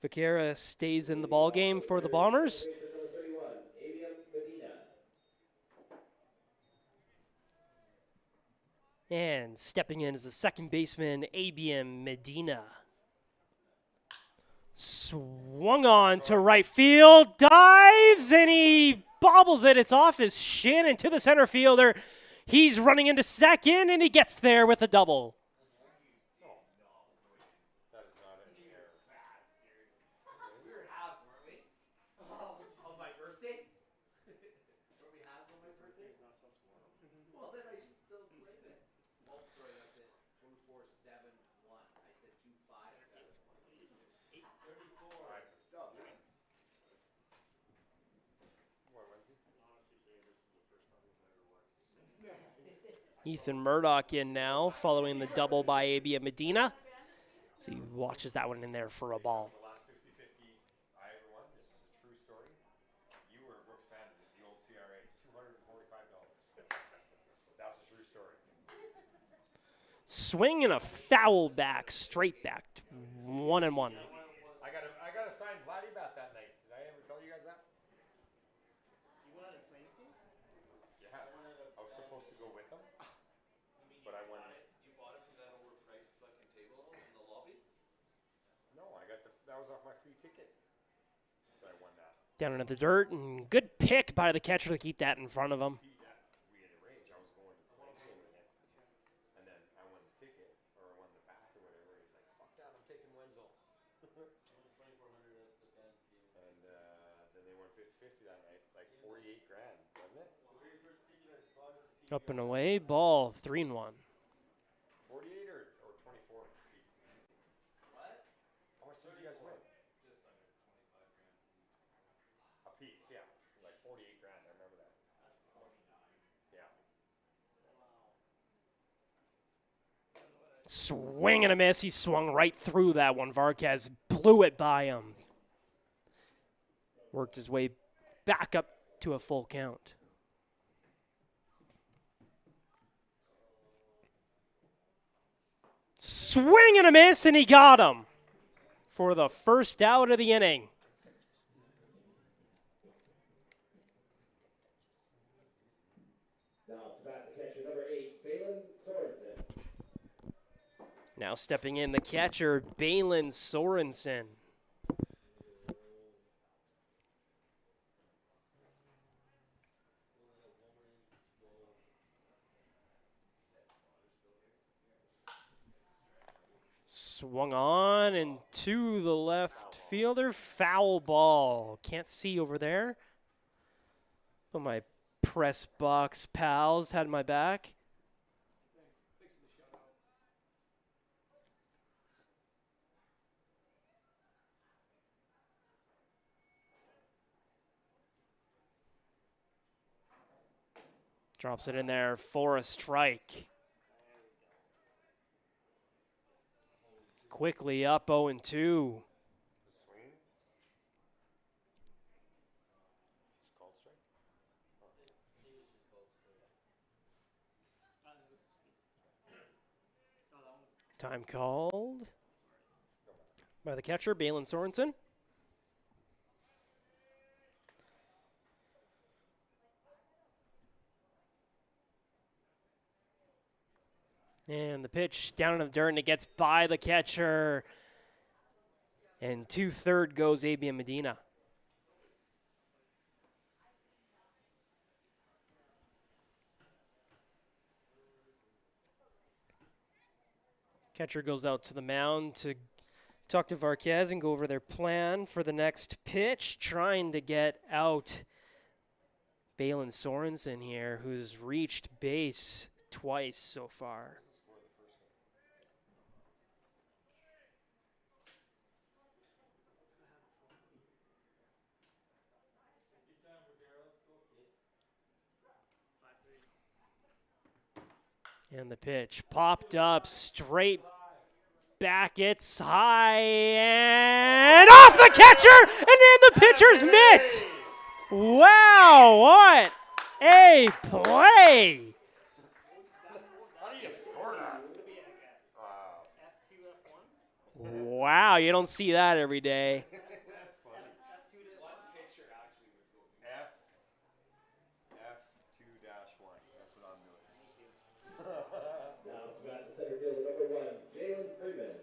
Vaquera stays in the ball game for the Bombers. Baseman number 31, Avium Medina. And stepping in is the second baseman, ABM Medina. Swung on to right field, dives, and he bobbles it. It's off his shin and to the center fielder. He's running into second, and he gets there with a double. That is not in the air. We were halves, weren't we? On my birthday? Were we halves on my birthday? It's not till tomorrow. Well, then I should still claim it. Oh, sorry, that's it. 24-7-1. I said 2-5-7. 8:34. Stop, man. What, Wednesday? Honestly, say this is the first time we've ever won. Ethan Murdoch in now, following the double by ABM Medina. So he watches that one in there for a ball. The last 50-50 I ever won, this is a true story. You were a Brooks fan at the old CRA, $245. That's a true story. Swing and a foul back, straight back, 1-1. I got to sign Vladdy Bat that night. Did I ever tell you guys that? You won at a Flames game? Yeah. I was supposed to go with them, but I won. You bought it from that overpriced fucking table in the lobby? No, that was off my free ticket. But I won that. Down into the dirt, and good pick by the catcher to keep that in front of him. We had arranged. I was going to the Flames game with him, and then I won the ticket or I won the bat or whatever. He's like, "Fuck that! I'm taking Wenzel." 2,400 at the Ben's game. And then they won 50-50 that night, like $48,000, wasn't it? The very first ticket I bought at the Up and away, ball 3-1. 48 or 24? What? How much did you guys win? Just under 25 grand A piece. piece, yeah, like $48,000. I remember that. That's 49. Yeah. Swing and a miss. He swung right through that one. Varquez blew it by him. Worked his way back up to a full count. Swing and a miss, and he got him for the first out of the inning. Now to bat the catcher, number 8, Balin Sorensen. Now stepping in, the catcher, Balin Sorensen. Swung on and to the left fielder. Foul ball. Can't see over there. But my press box pals had my back. Thanks for the shout out. Drops it in there for a strike. Quickly up 0-2. The swing. Just called strike. Time called by the catcher, Balin Sorensen. And the pitch down in the dirt, and it gets by the catcher. And 2/3 goes Abian Medina. Catcher goes out to the mound to talk to Varquez and go over their plan for the next pitch, trying to get out Balin Sorensen here, who's reached base twice so far. And the pitch popped up straight back. It's high and off the catcher and in the pitcher's mitt. Wow, what a play. How do you score that? Wow. Wow, you don't see that every day. That's funny. F2-1. That's what I'm doing. Now to bat the center fielder, number 1, Jalen Freeman.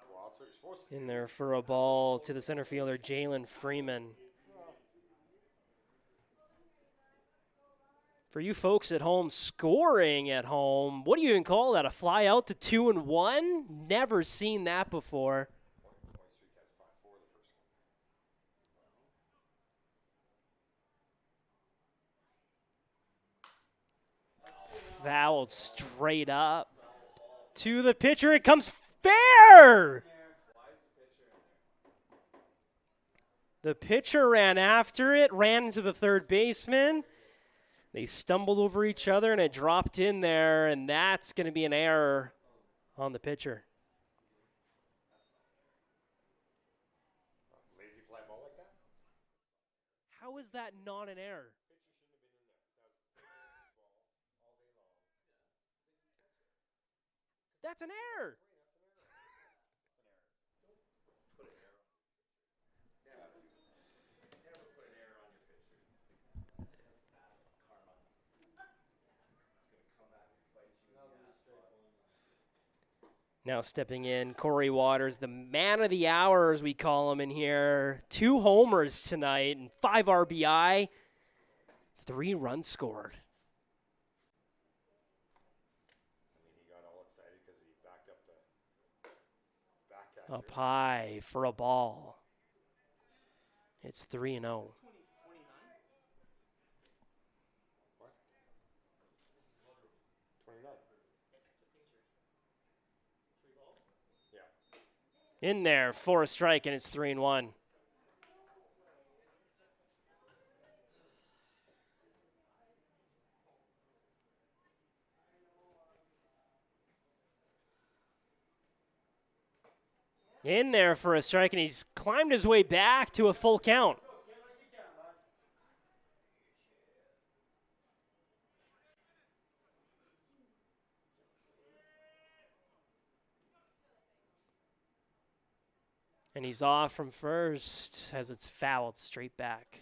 Well, that's what you're supposed to do. In there for a ball to the center fielder, Jalen Freeman. For you folks at home scoring at home, what do you even call that? A fly out to 2-1? Never seen that before. Fouled straight up to the pitcher. It comes fair. The pitcher ran after it, ran into the third baseman. They stumbled over each other, and it dropped in there, and that's going to be an error on the pitcher. Lazy fly ball like that? How is that not an error? That's an error. Now stepping in, Corey Waters, the man of the hour, as we call him in here. 2 homers tonight and 5 RBI, 3 runs scored. I mean, he got all excited because he backed up the back catcher. Up high for a ball. It's 3-0. What? 29. Yeah. In there for a strike, and it's 3-1. In there for a strike, and he's climbed his way back to a full count. And he's off from first as it's fouled straight back.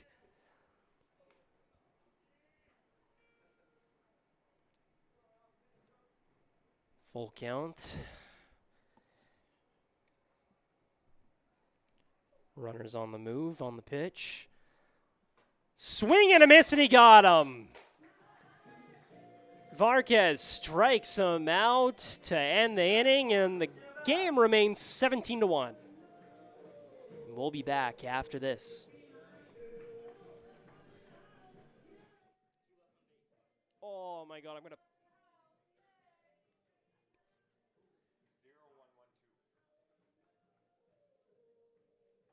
Full count. Runners on the move on the pitch. Swing and a miss, and he got him. Varquez strikes him out to end the inning, and the game remains 17-1. We'll be back after this. Oh my God, I'm gonna. 0-1-1-2.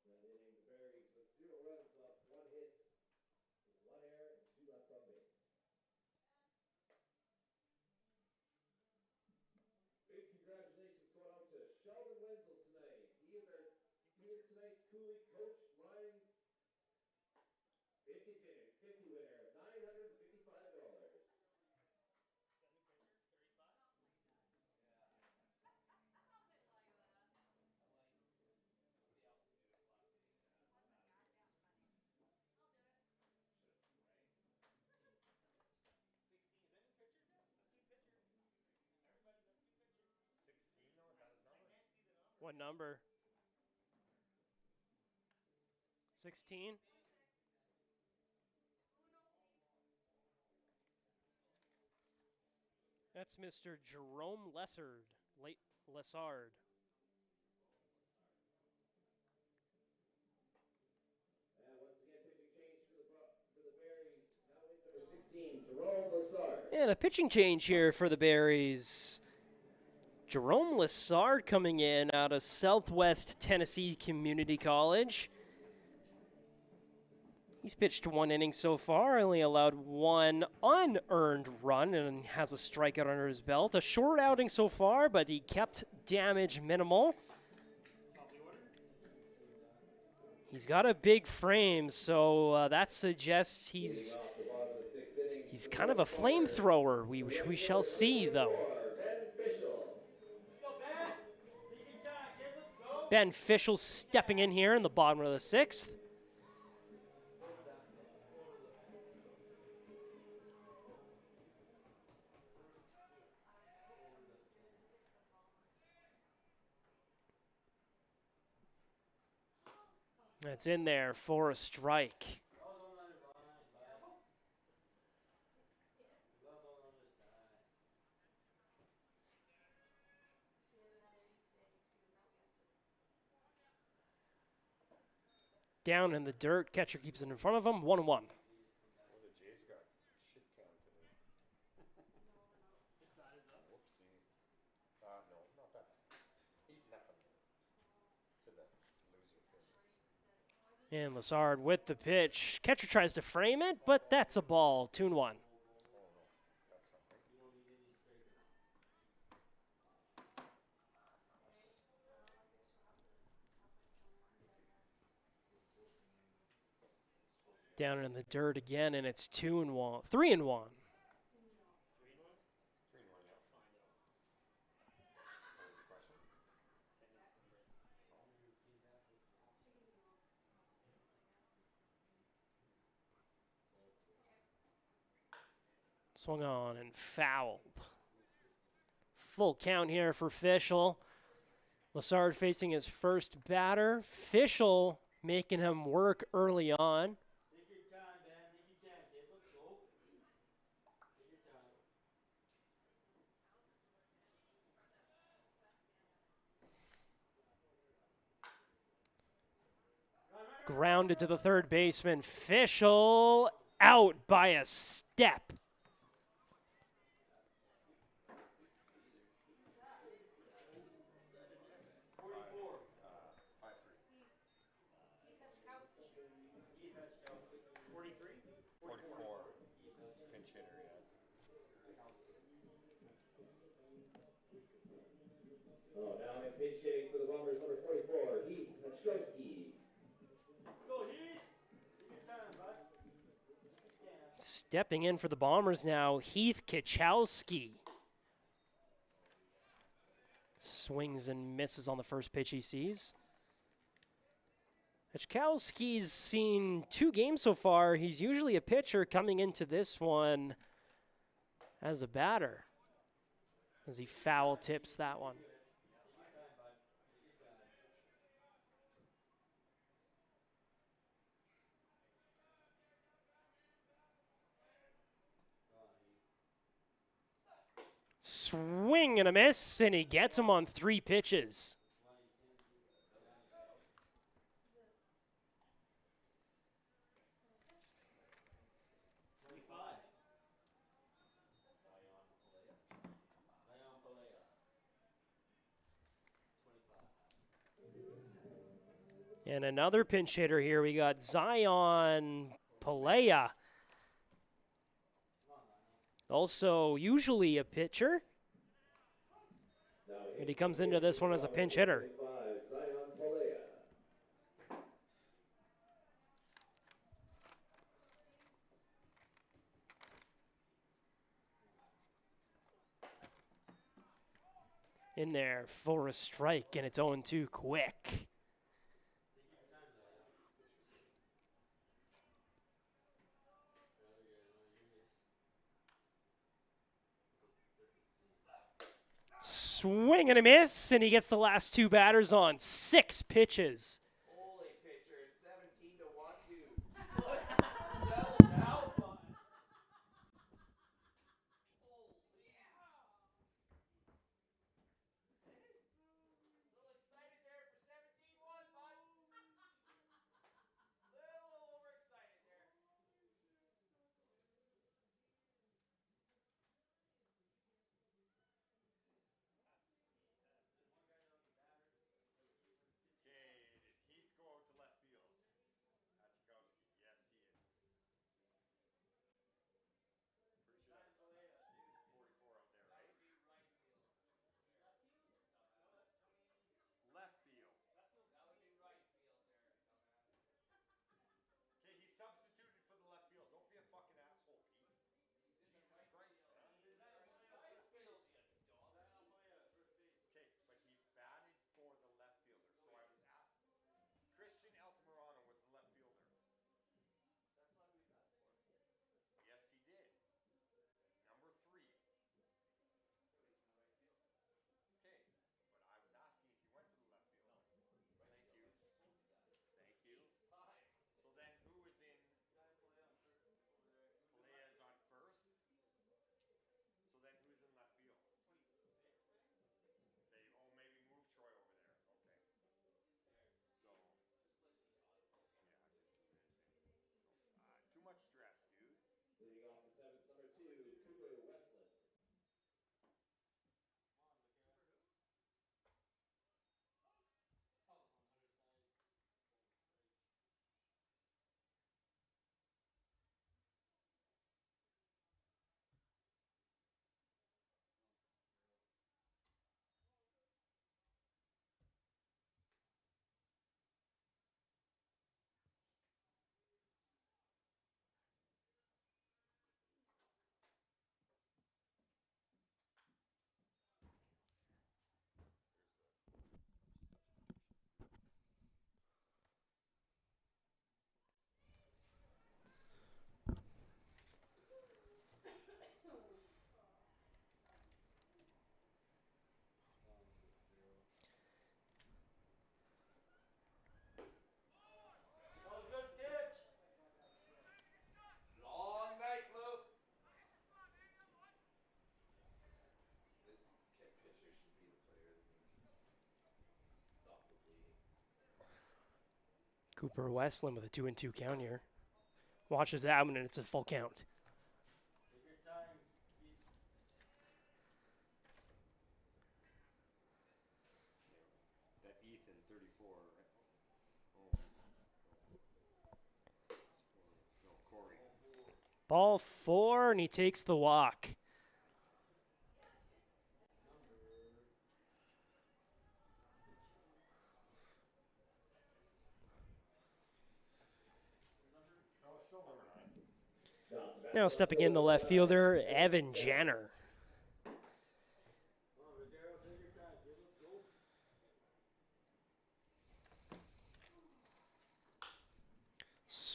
That inning, the Berries with 0 runs off 1 hit, 1 error, and 2 left on base. Big congratulations going out to Sheldon Wenzel tonight. He is tonight's Cooley Coach Lines 50 winner, $955. What number? 16? That's Mr. Jerome Lessard. And once again, pitching change for the Berries. Now in number 16, Jerome Lessard. And a pitching change here for the Berries. Jerome Lessard coming in out of Southwest Tennessee Community College. He's pitched 1 inning so far, only allowed 1 unearned run and has a strikeout under his belt. A short outing so far, but he kept damage minimal. He's got a big frame, so that suggests he's kind of a flamethrower. We shall see, though. Ben Fischel stepping in here in the bottom of the 6th. That's in there for a strike. Down in the dirt, catcher keeps it in front of him, 1-1. Well, the Jays got shit canned today. Whoopsie. No, not that bad. 8-0 to the loser Phillies. And Lessard with the pitch. Catcher tries to frame it, but that's a ball. 2-1. Oh, no, that's something. Down in the dirt again, and it's 2-1. 3-1. 3-1, yeah. What was the question? Swung on and fouled. Full count here for Fischel. Lessard facing his first batter. Fischel making him work early on. Take your time, man. Take your time, kid. Let's go. Take your time. Grounded to the third baseman. Fischel out by a step. Pinch hitter, yeah. Oh, now in pinch hitting for the Bombers, number 44, Heath Hachkowski. Go, Heath. Take your time, bud. Stepping in for the Bombers now, Heath Kachowski. Swings and misses on the first pitch he sees. Hachkowski's seen 2 games so far. He's usually a pitcher coming into this one as a batter, as he foul tips that one. Swing and a miss, and he gets him on 3 pitches. And another pinch hitter here. We got Zion Palea. Also usually a pitcher. And he comes into this one as a pinch hitter. Zion Palea. In there for a strike, and it's 0-2 quick. Swing and a miss, and he gets the last 2 batters on 6 pitches. Holy pitcher, it's 17-1, dude. Settle down, bud. Little excited there for 17-1, bud. Little overexcited there. Okay, did Heath go out to left field? Hachikowski. Yes, he is. Pretty sure that's 44 out there, right? Left field. That would be right field there, dumbass. Okay, he substituted for the left field. Don't be a fucking asshole, Pete. Jesus Christ, man. Right field, you dog. Okay, but he batted for the left fielder. So I was asked. Christian Altamirano was the left fielder. That's not who he batted for. Yes, he did. Number 3. So he's in the right field. Okay, but I was asking if he went for the left field. Right Thank field, you. I just told you that. Thank you. Time. So then who is in? Palea's on first. So then who's in left field? 26 there? They maybe move Troy over there. Okay. There. So Just listen, Todd. yeah, too much stress, dude. Leading off the 7th, number 2, Cooper Westland. Oh, long night, Luke. This pitcher should be the player of the game. Stop the bleeding. Cooper Westland with a 2-2 count here. Watches that one, and it's a full count. Take your time. That Ethan 34. No, Corey. Ball 4, and he takes the walk. No, it's still number 9. Now stepping in the left fielder, Evan Jenner. Come on, Ricardo, take your time. Kid, let's go.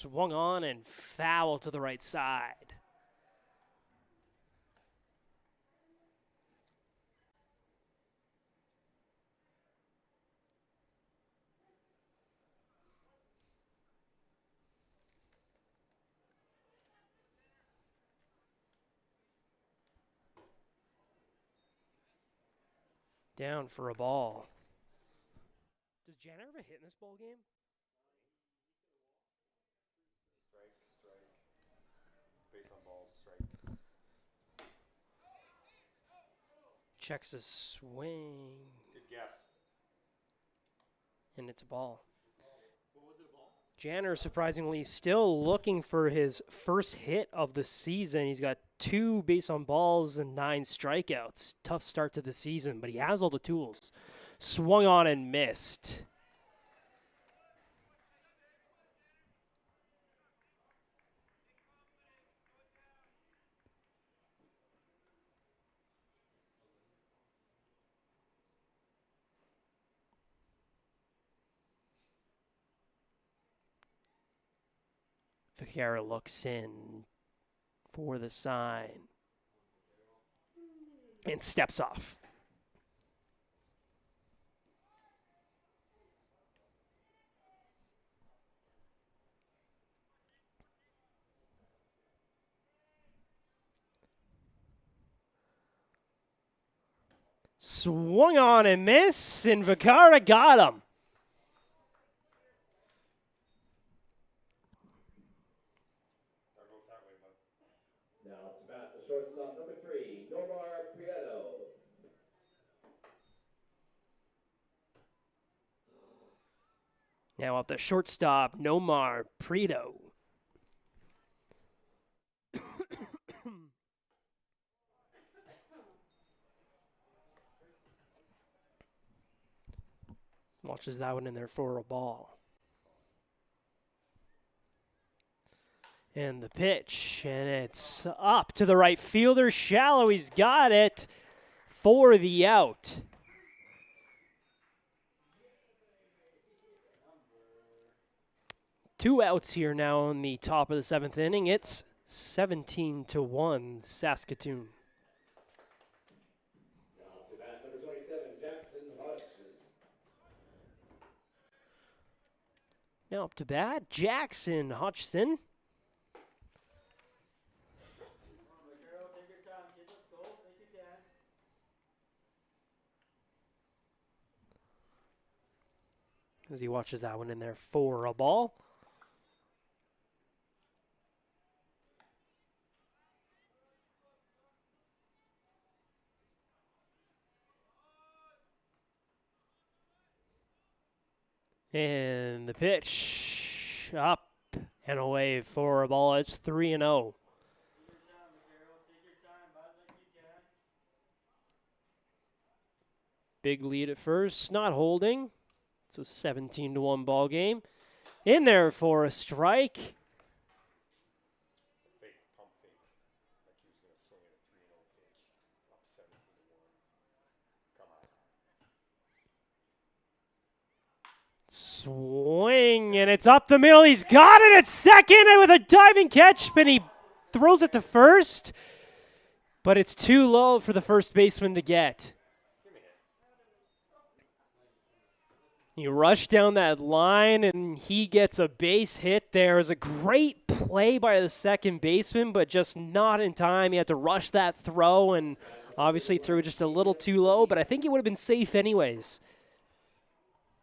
swung on and foul to the right side. Down for a ball. Does Janner ever hit in this ball game? Strike. Base on balls, strike. Checks a swing. Good guess. And it's a ball. What was it, a ball? Janner, surprisingly, still looking for his first hit of the season. He's got 2 base on balls and 9 strikeouts. Tough start to the season, but he has all the tools. Swung on and missed. Vaquera looks in for the sign and steps off. Swung on and miss, and Vaquera got him. That goes that way, bud. Now to bat the shortstop, number 3, Nomar Prieto. Now up the shortstop, Nomar Prieto. Watches that one in there for a ball. And the pitch, and it's up to the right fielder. Shallow, he's got it for the out. Two outs here now in the top of the 7th inning. It's 17-1 Saskatoon. Now to bat number 27, Jackson Hodgson. Now up to bat, Jackson Hodgson. Come on, Vaquero, take your time, kid. Let's go. Think you can. As he watches that one in there for a ball. And the pitch up and away for a ball. It's 3-0. Take your time, Vaquero. Take your time, bud, like you can. Big lead at first, not holding. It's a 17-1 ball game. In there for a strike. Fake, pump fake. Like he was going to swing at a 3-0 pitch. Up 17-1. Come on. Swing, and it's up the middle. He's got it at second, and with a diving catch, but he throws it to first. But it's too low for the first baseman to get. He rushed down that line, and he gets a base hit there. It was a great play by the second baseman, but just not in time. He had to rush that throw, and obviously threw just a little too low, but I think he would have been safe anyways.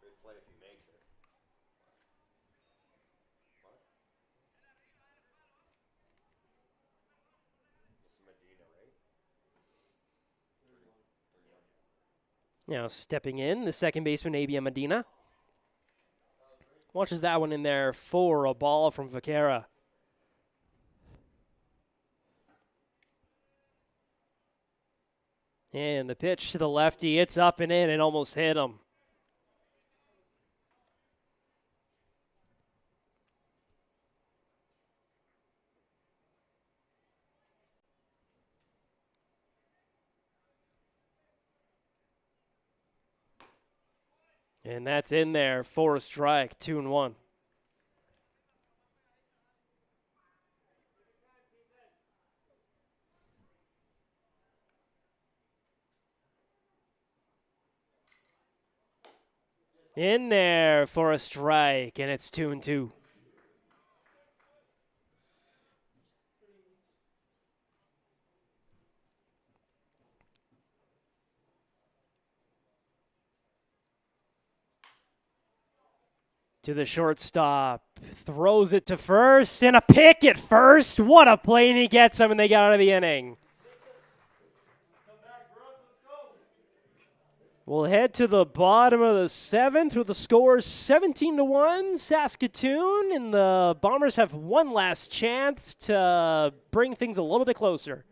Great play if he makes it. What? This is Medina, right? 31. Now stepping in, the second baseman, ABM Medina. Watches that one in there for a ball from Vaquera. And the pitch to the lefty, it's up and in and almost hit him. And that's in there for a strike, 2-1. In there for a strike, and it's 2-2. To the shortstop, throws it to first, and a pick at first. What a play, and he gets him, and they got out of the inning. We'll head to the bottom of the 7th with the score 17-1 Saskatoon, and the Bombers have one last chance to bring things a little bit closer.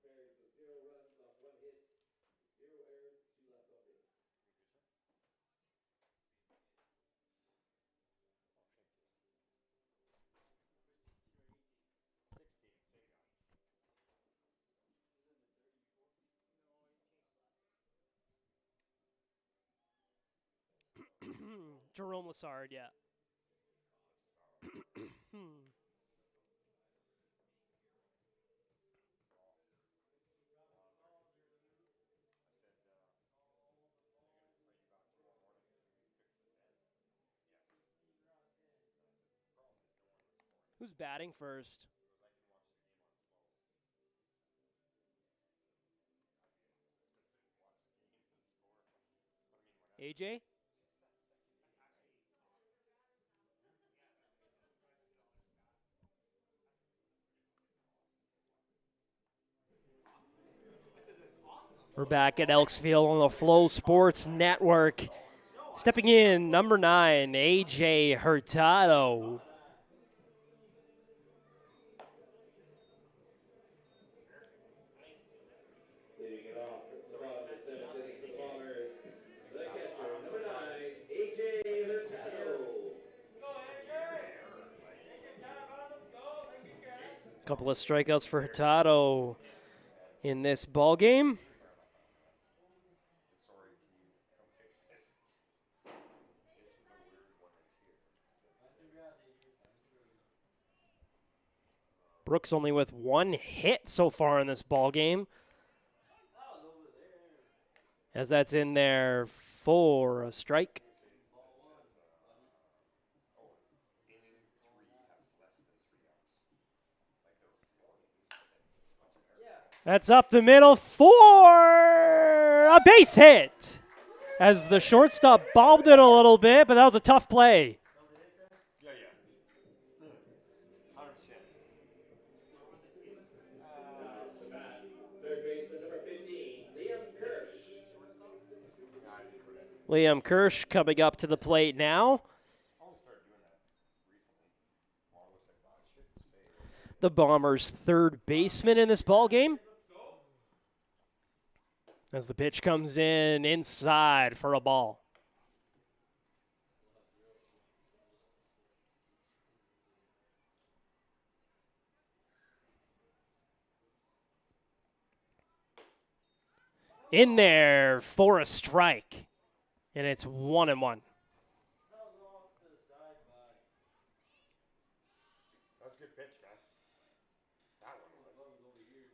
Berries with 0 runs off 1 hit, 0 errors, 2 left on base. Jerome Lassard, yeah. Who's batting first? AJ? We're back at Elksville on the Flow Sports Network. Stepping in, number 9, AJ Hurtado. Leading it off at the bottom of the 7th inning for the Bombers, the catcher, number 9, AJ Hurtado. Couple of strikeouts for Hurtado in this ball game. Sorry, can you come fix this? This is the weird one right here. Brooks only with 1 hit so far in this ball game, as that's in there for a strike. That's up the middle for a base hit, as the shortstop bobbed it a little bit, but that was a tough play. Yeah. 100%. The bat, third baseman, number 15, Liam Kirsch. Liam Kirsch coming up to the plate now. The Bombers' third baseman in this ball game. As the pitch comes in inside for a ball. In there for a strike. And it's 1-1. That's a good pitch, guy. That one was over here.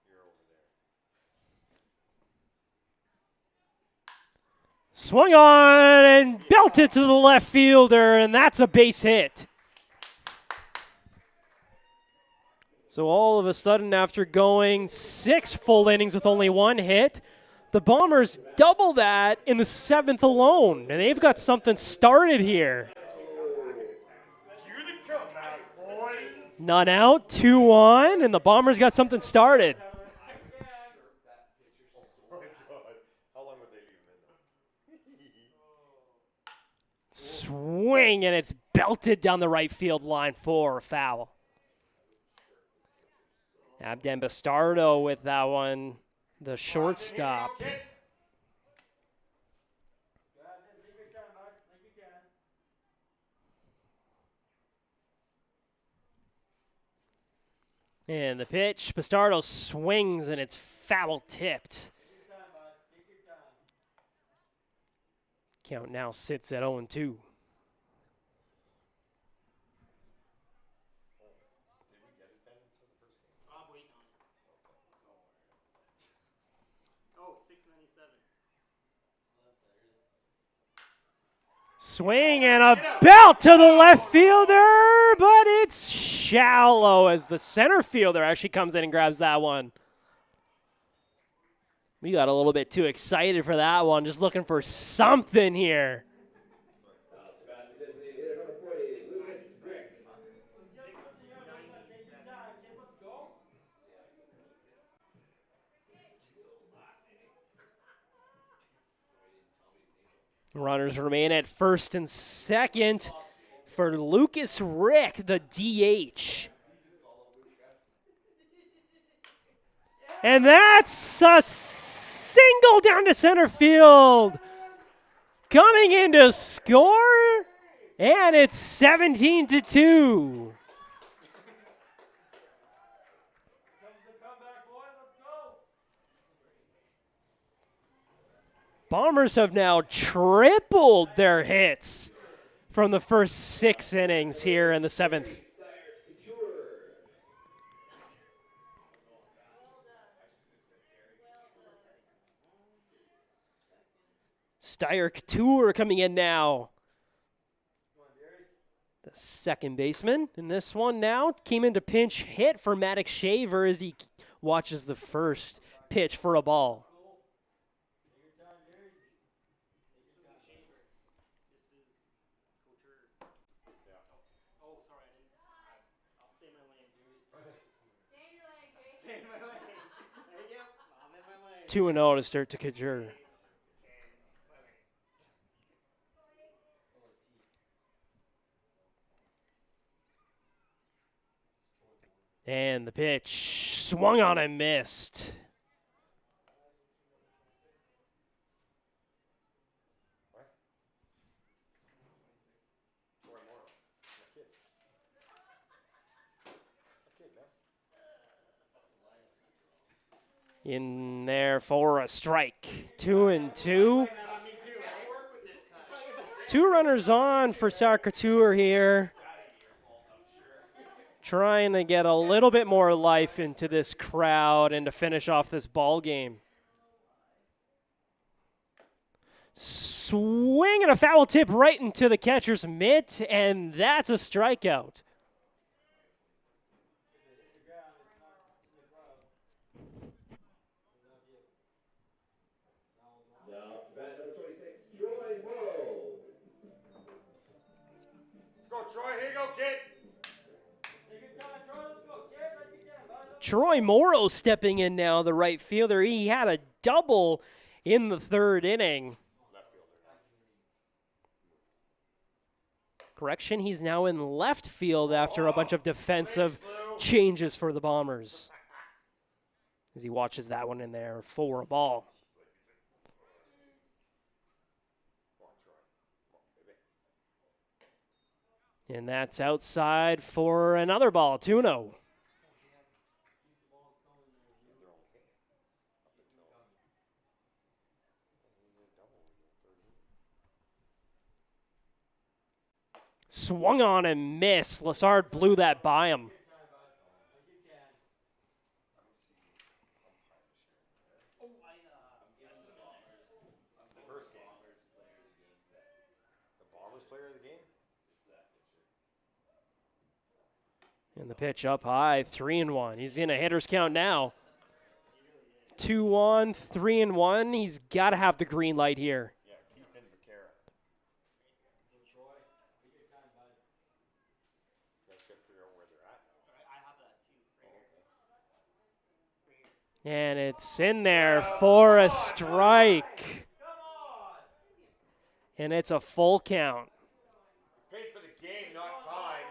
You're over there. Swung on and belted to the left fielder, and that's a base hit. So all of a sudden, after going 6 full innings with only 1 hit, the Bombers double that in the 7th alone, and they've got something started here. None out, 2 on, and the Bombers got something started. Oh my God. How long would they leave him in there? Swing, and it's belted down the right field line for a foul. Abden Bastardo with that one, the shortstop. And the pitch, Bastardo swings, and it's foul tipped. Take your time, bud. Take your time. Count now sits at 0-2. Did we get attendance for the first game? I'm waiting on it. Oh, 697. Swing and a belt to the left fielder, but it's shallow as the center fielder actually comes in and grabs that one. We got a little bit too excited for that one, just looking for something here. Designated hitter number 40, Lucas Rick. Take your time, kid. Let's go. Runners remain at first and second for Lucas Rick, the DH. And that's a single down to center field. Coming in to score, and it's 17-2. Comes the comeback, boys. Let's go. Bombers have now tripled their hits from the first 6 innings here in the 7th. Steyer Couture coming in now. The second baseman in this one now came into pinch hit for Maddox Shaver as he watches the first pitch for a ball. Take your time, Gary. This isn't Chamber. This is Couture. Yeah. Oh, sorry, I didn't. I'll stay in my lane. Stay in your lane, Jake. Stay in my lane. There you go. I'm in my lane. 2-0 to start to Couture. And the pitch swung on and missed. What? Troy Morrow. My kid. My kid, man. In there for a strike. 2-2. Me too, eh? 2 runners on for Star Couture here. Trying to get a little bit more life into this crowd and to finish off this ball game. Swing and a foul tip right into the catcher's mitt, and that's a strikeout. Now up to bat number 26, Troy Morrow. Let's go, Troy. Here you go, kid. Take your time, Troy. Let's go, kid. Like you can, bud. Troy Morrow stepping in now, the right fielder. He had a double in the 3rd inning. Left fielder. Correction, he's now in left field after a bunch of defensive changes for the Bombers. As he watches that one in there for a ball. Come on, Troy. Come on, baby. And that's outside for another ball, 2-0. They're okay. Up until Swung on and missed. Lassard blew that by him. the first game. The Bombers player of the game? And the pitch up high, 3-1. He's in a hitter's count now. 2-1, 3-1. He's got to have the green light here. Yeah, Keith and Vaquera. That's got to figure out where they're at now. I have that too. Right here. And it's in there for a strike. And it's a full count. Paid for the game, not time.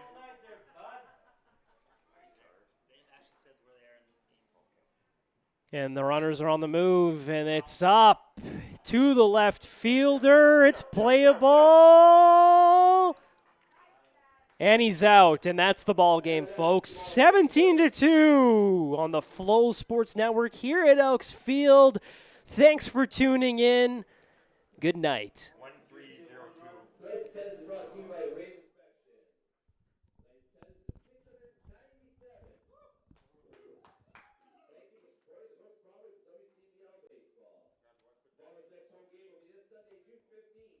It actually says where they are in this game. And the runners are on the move, and it's up to the left fielder. It's playable. And he's out, and that's the ball game, folks. 17-2 on the Flow Sports Network here at Elks Field. Thanks for tuning in. Good night. 1302. Tonight's attendance is brought to you by Wave Inspection. Tonight's attendance is 697. Thank you for supporting the Brooks Bombers and WCBL baseball. Bombers' next home game will be this Sunday, June 15th.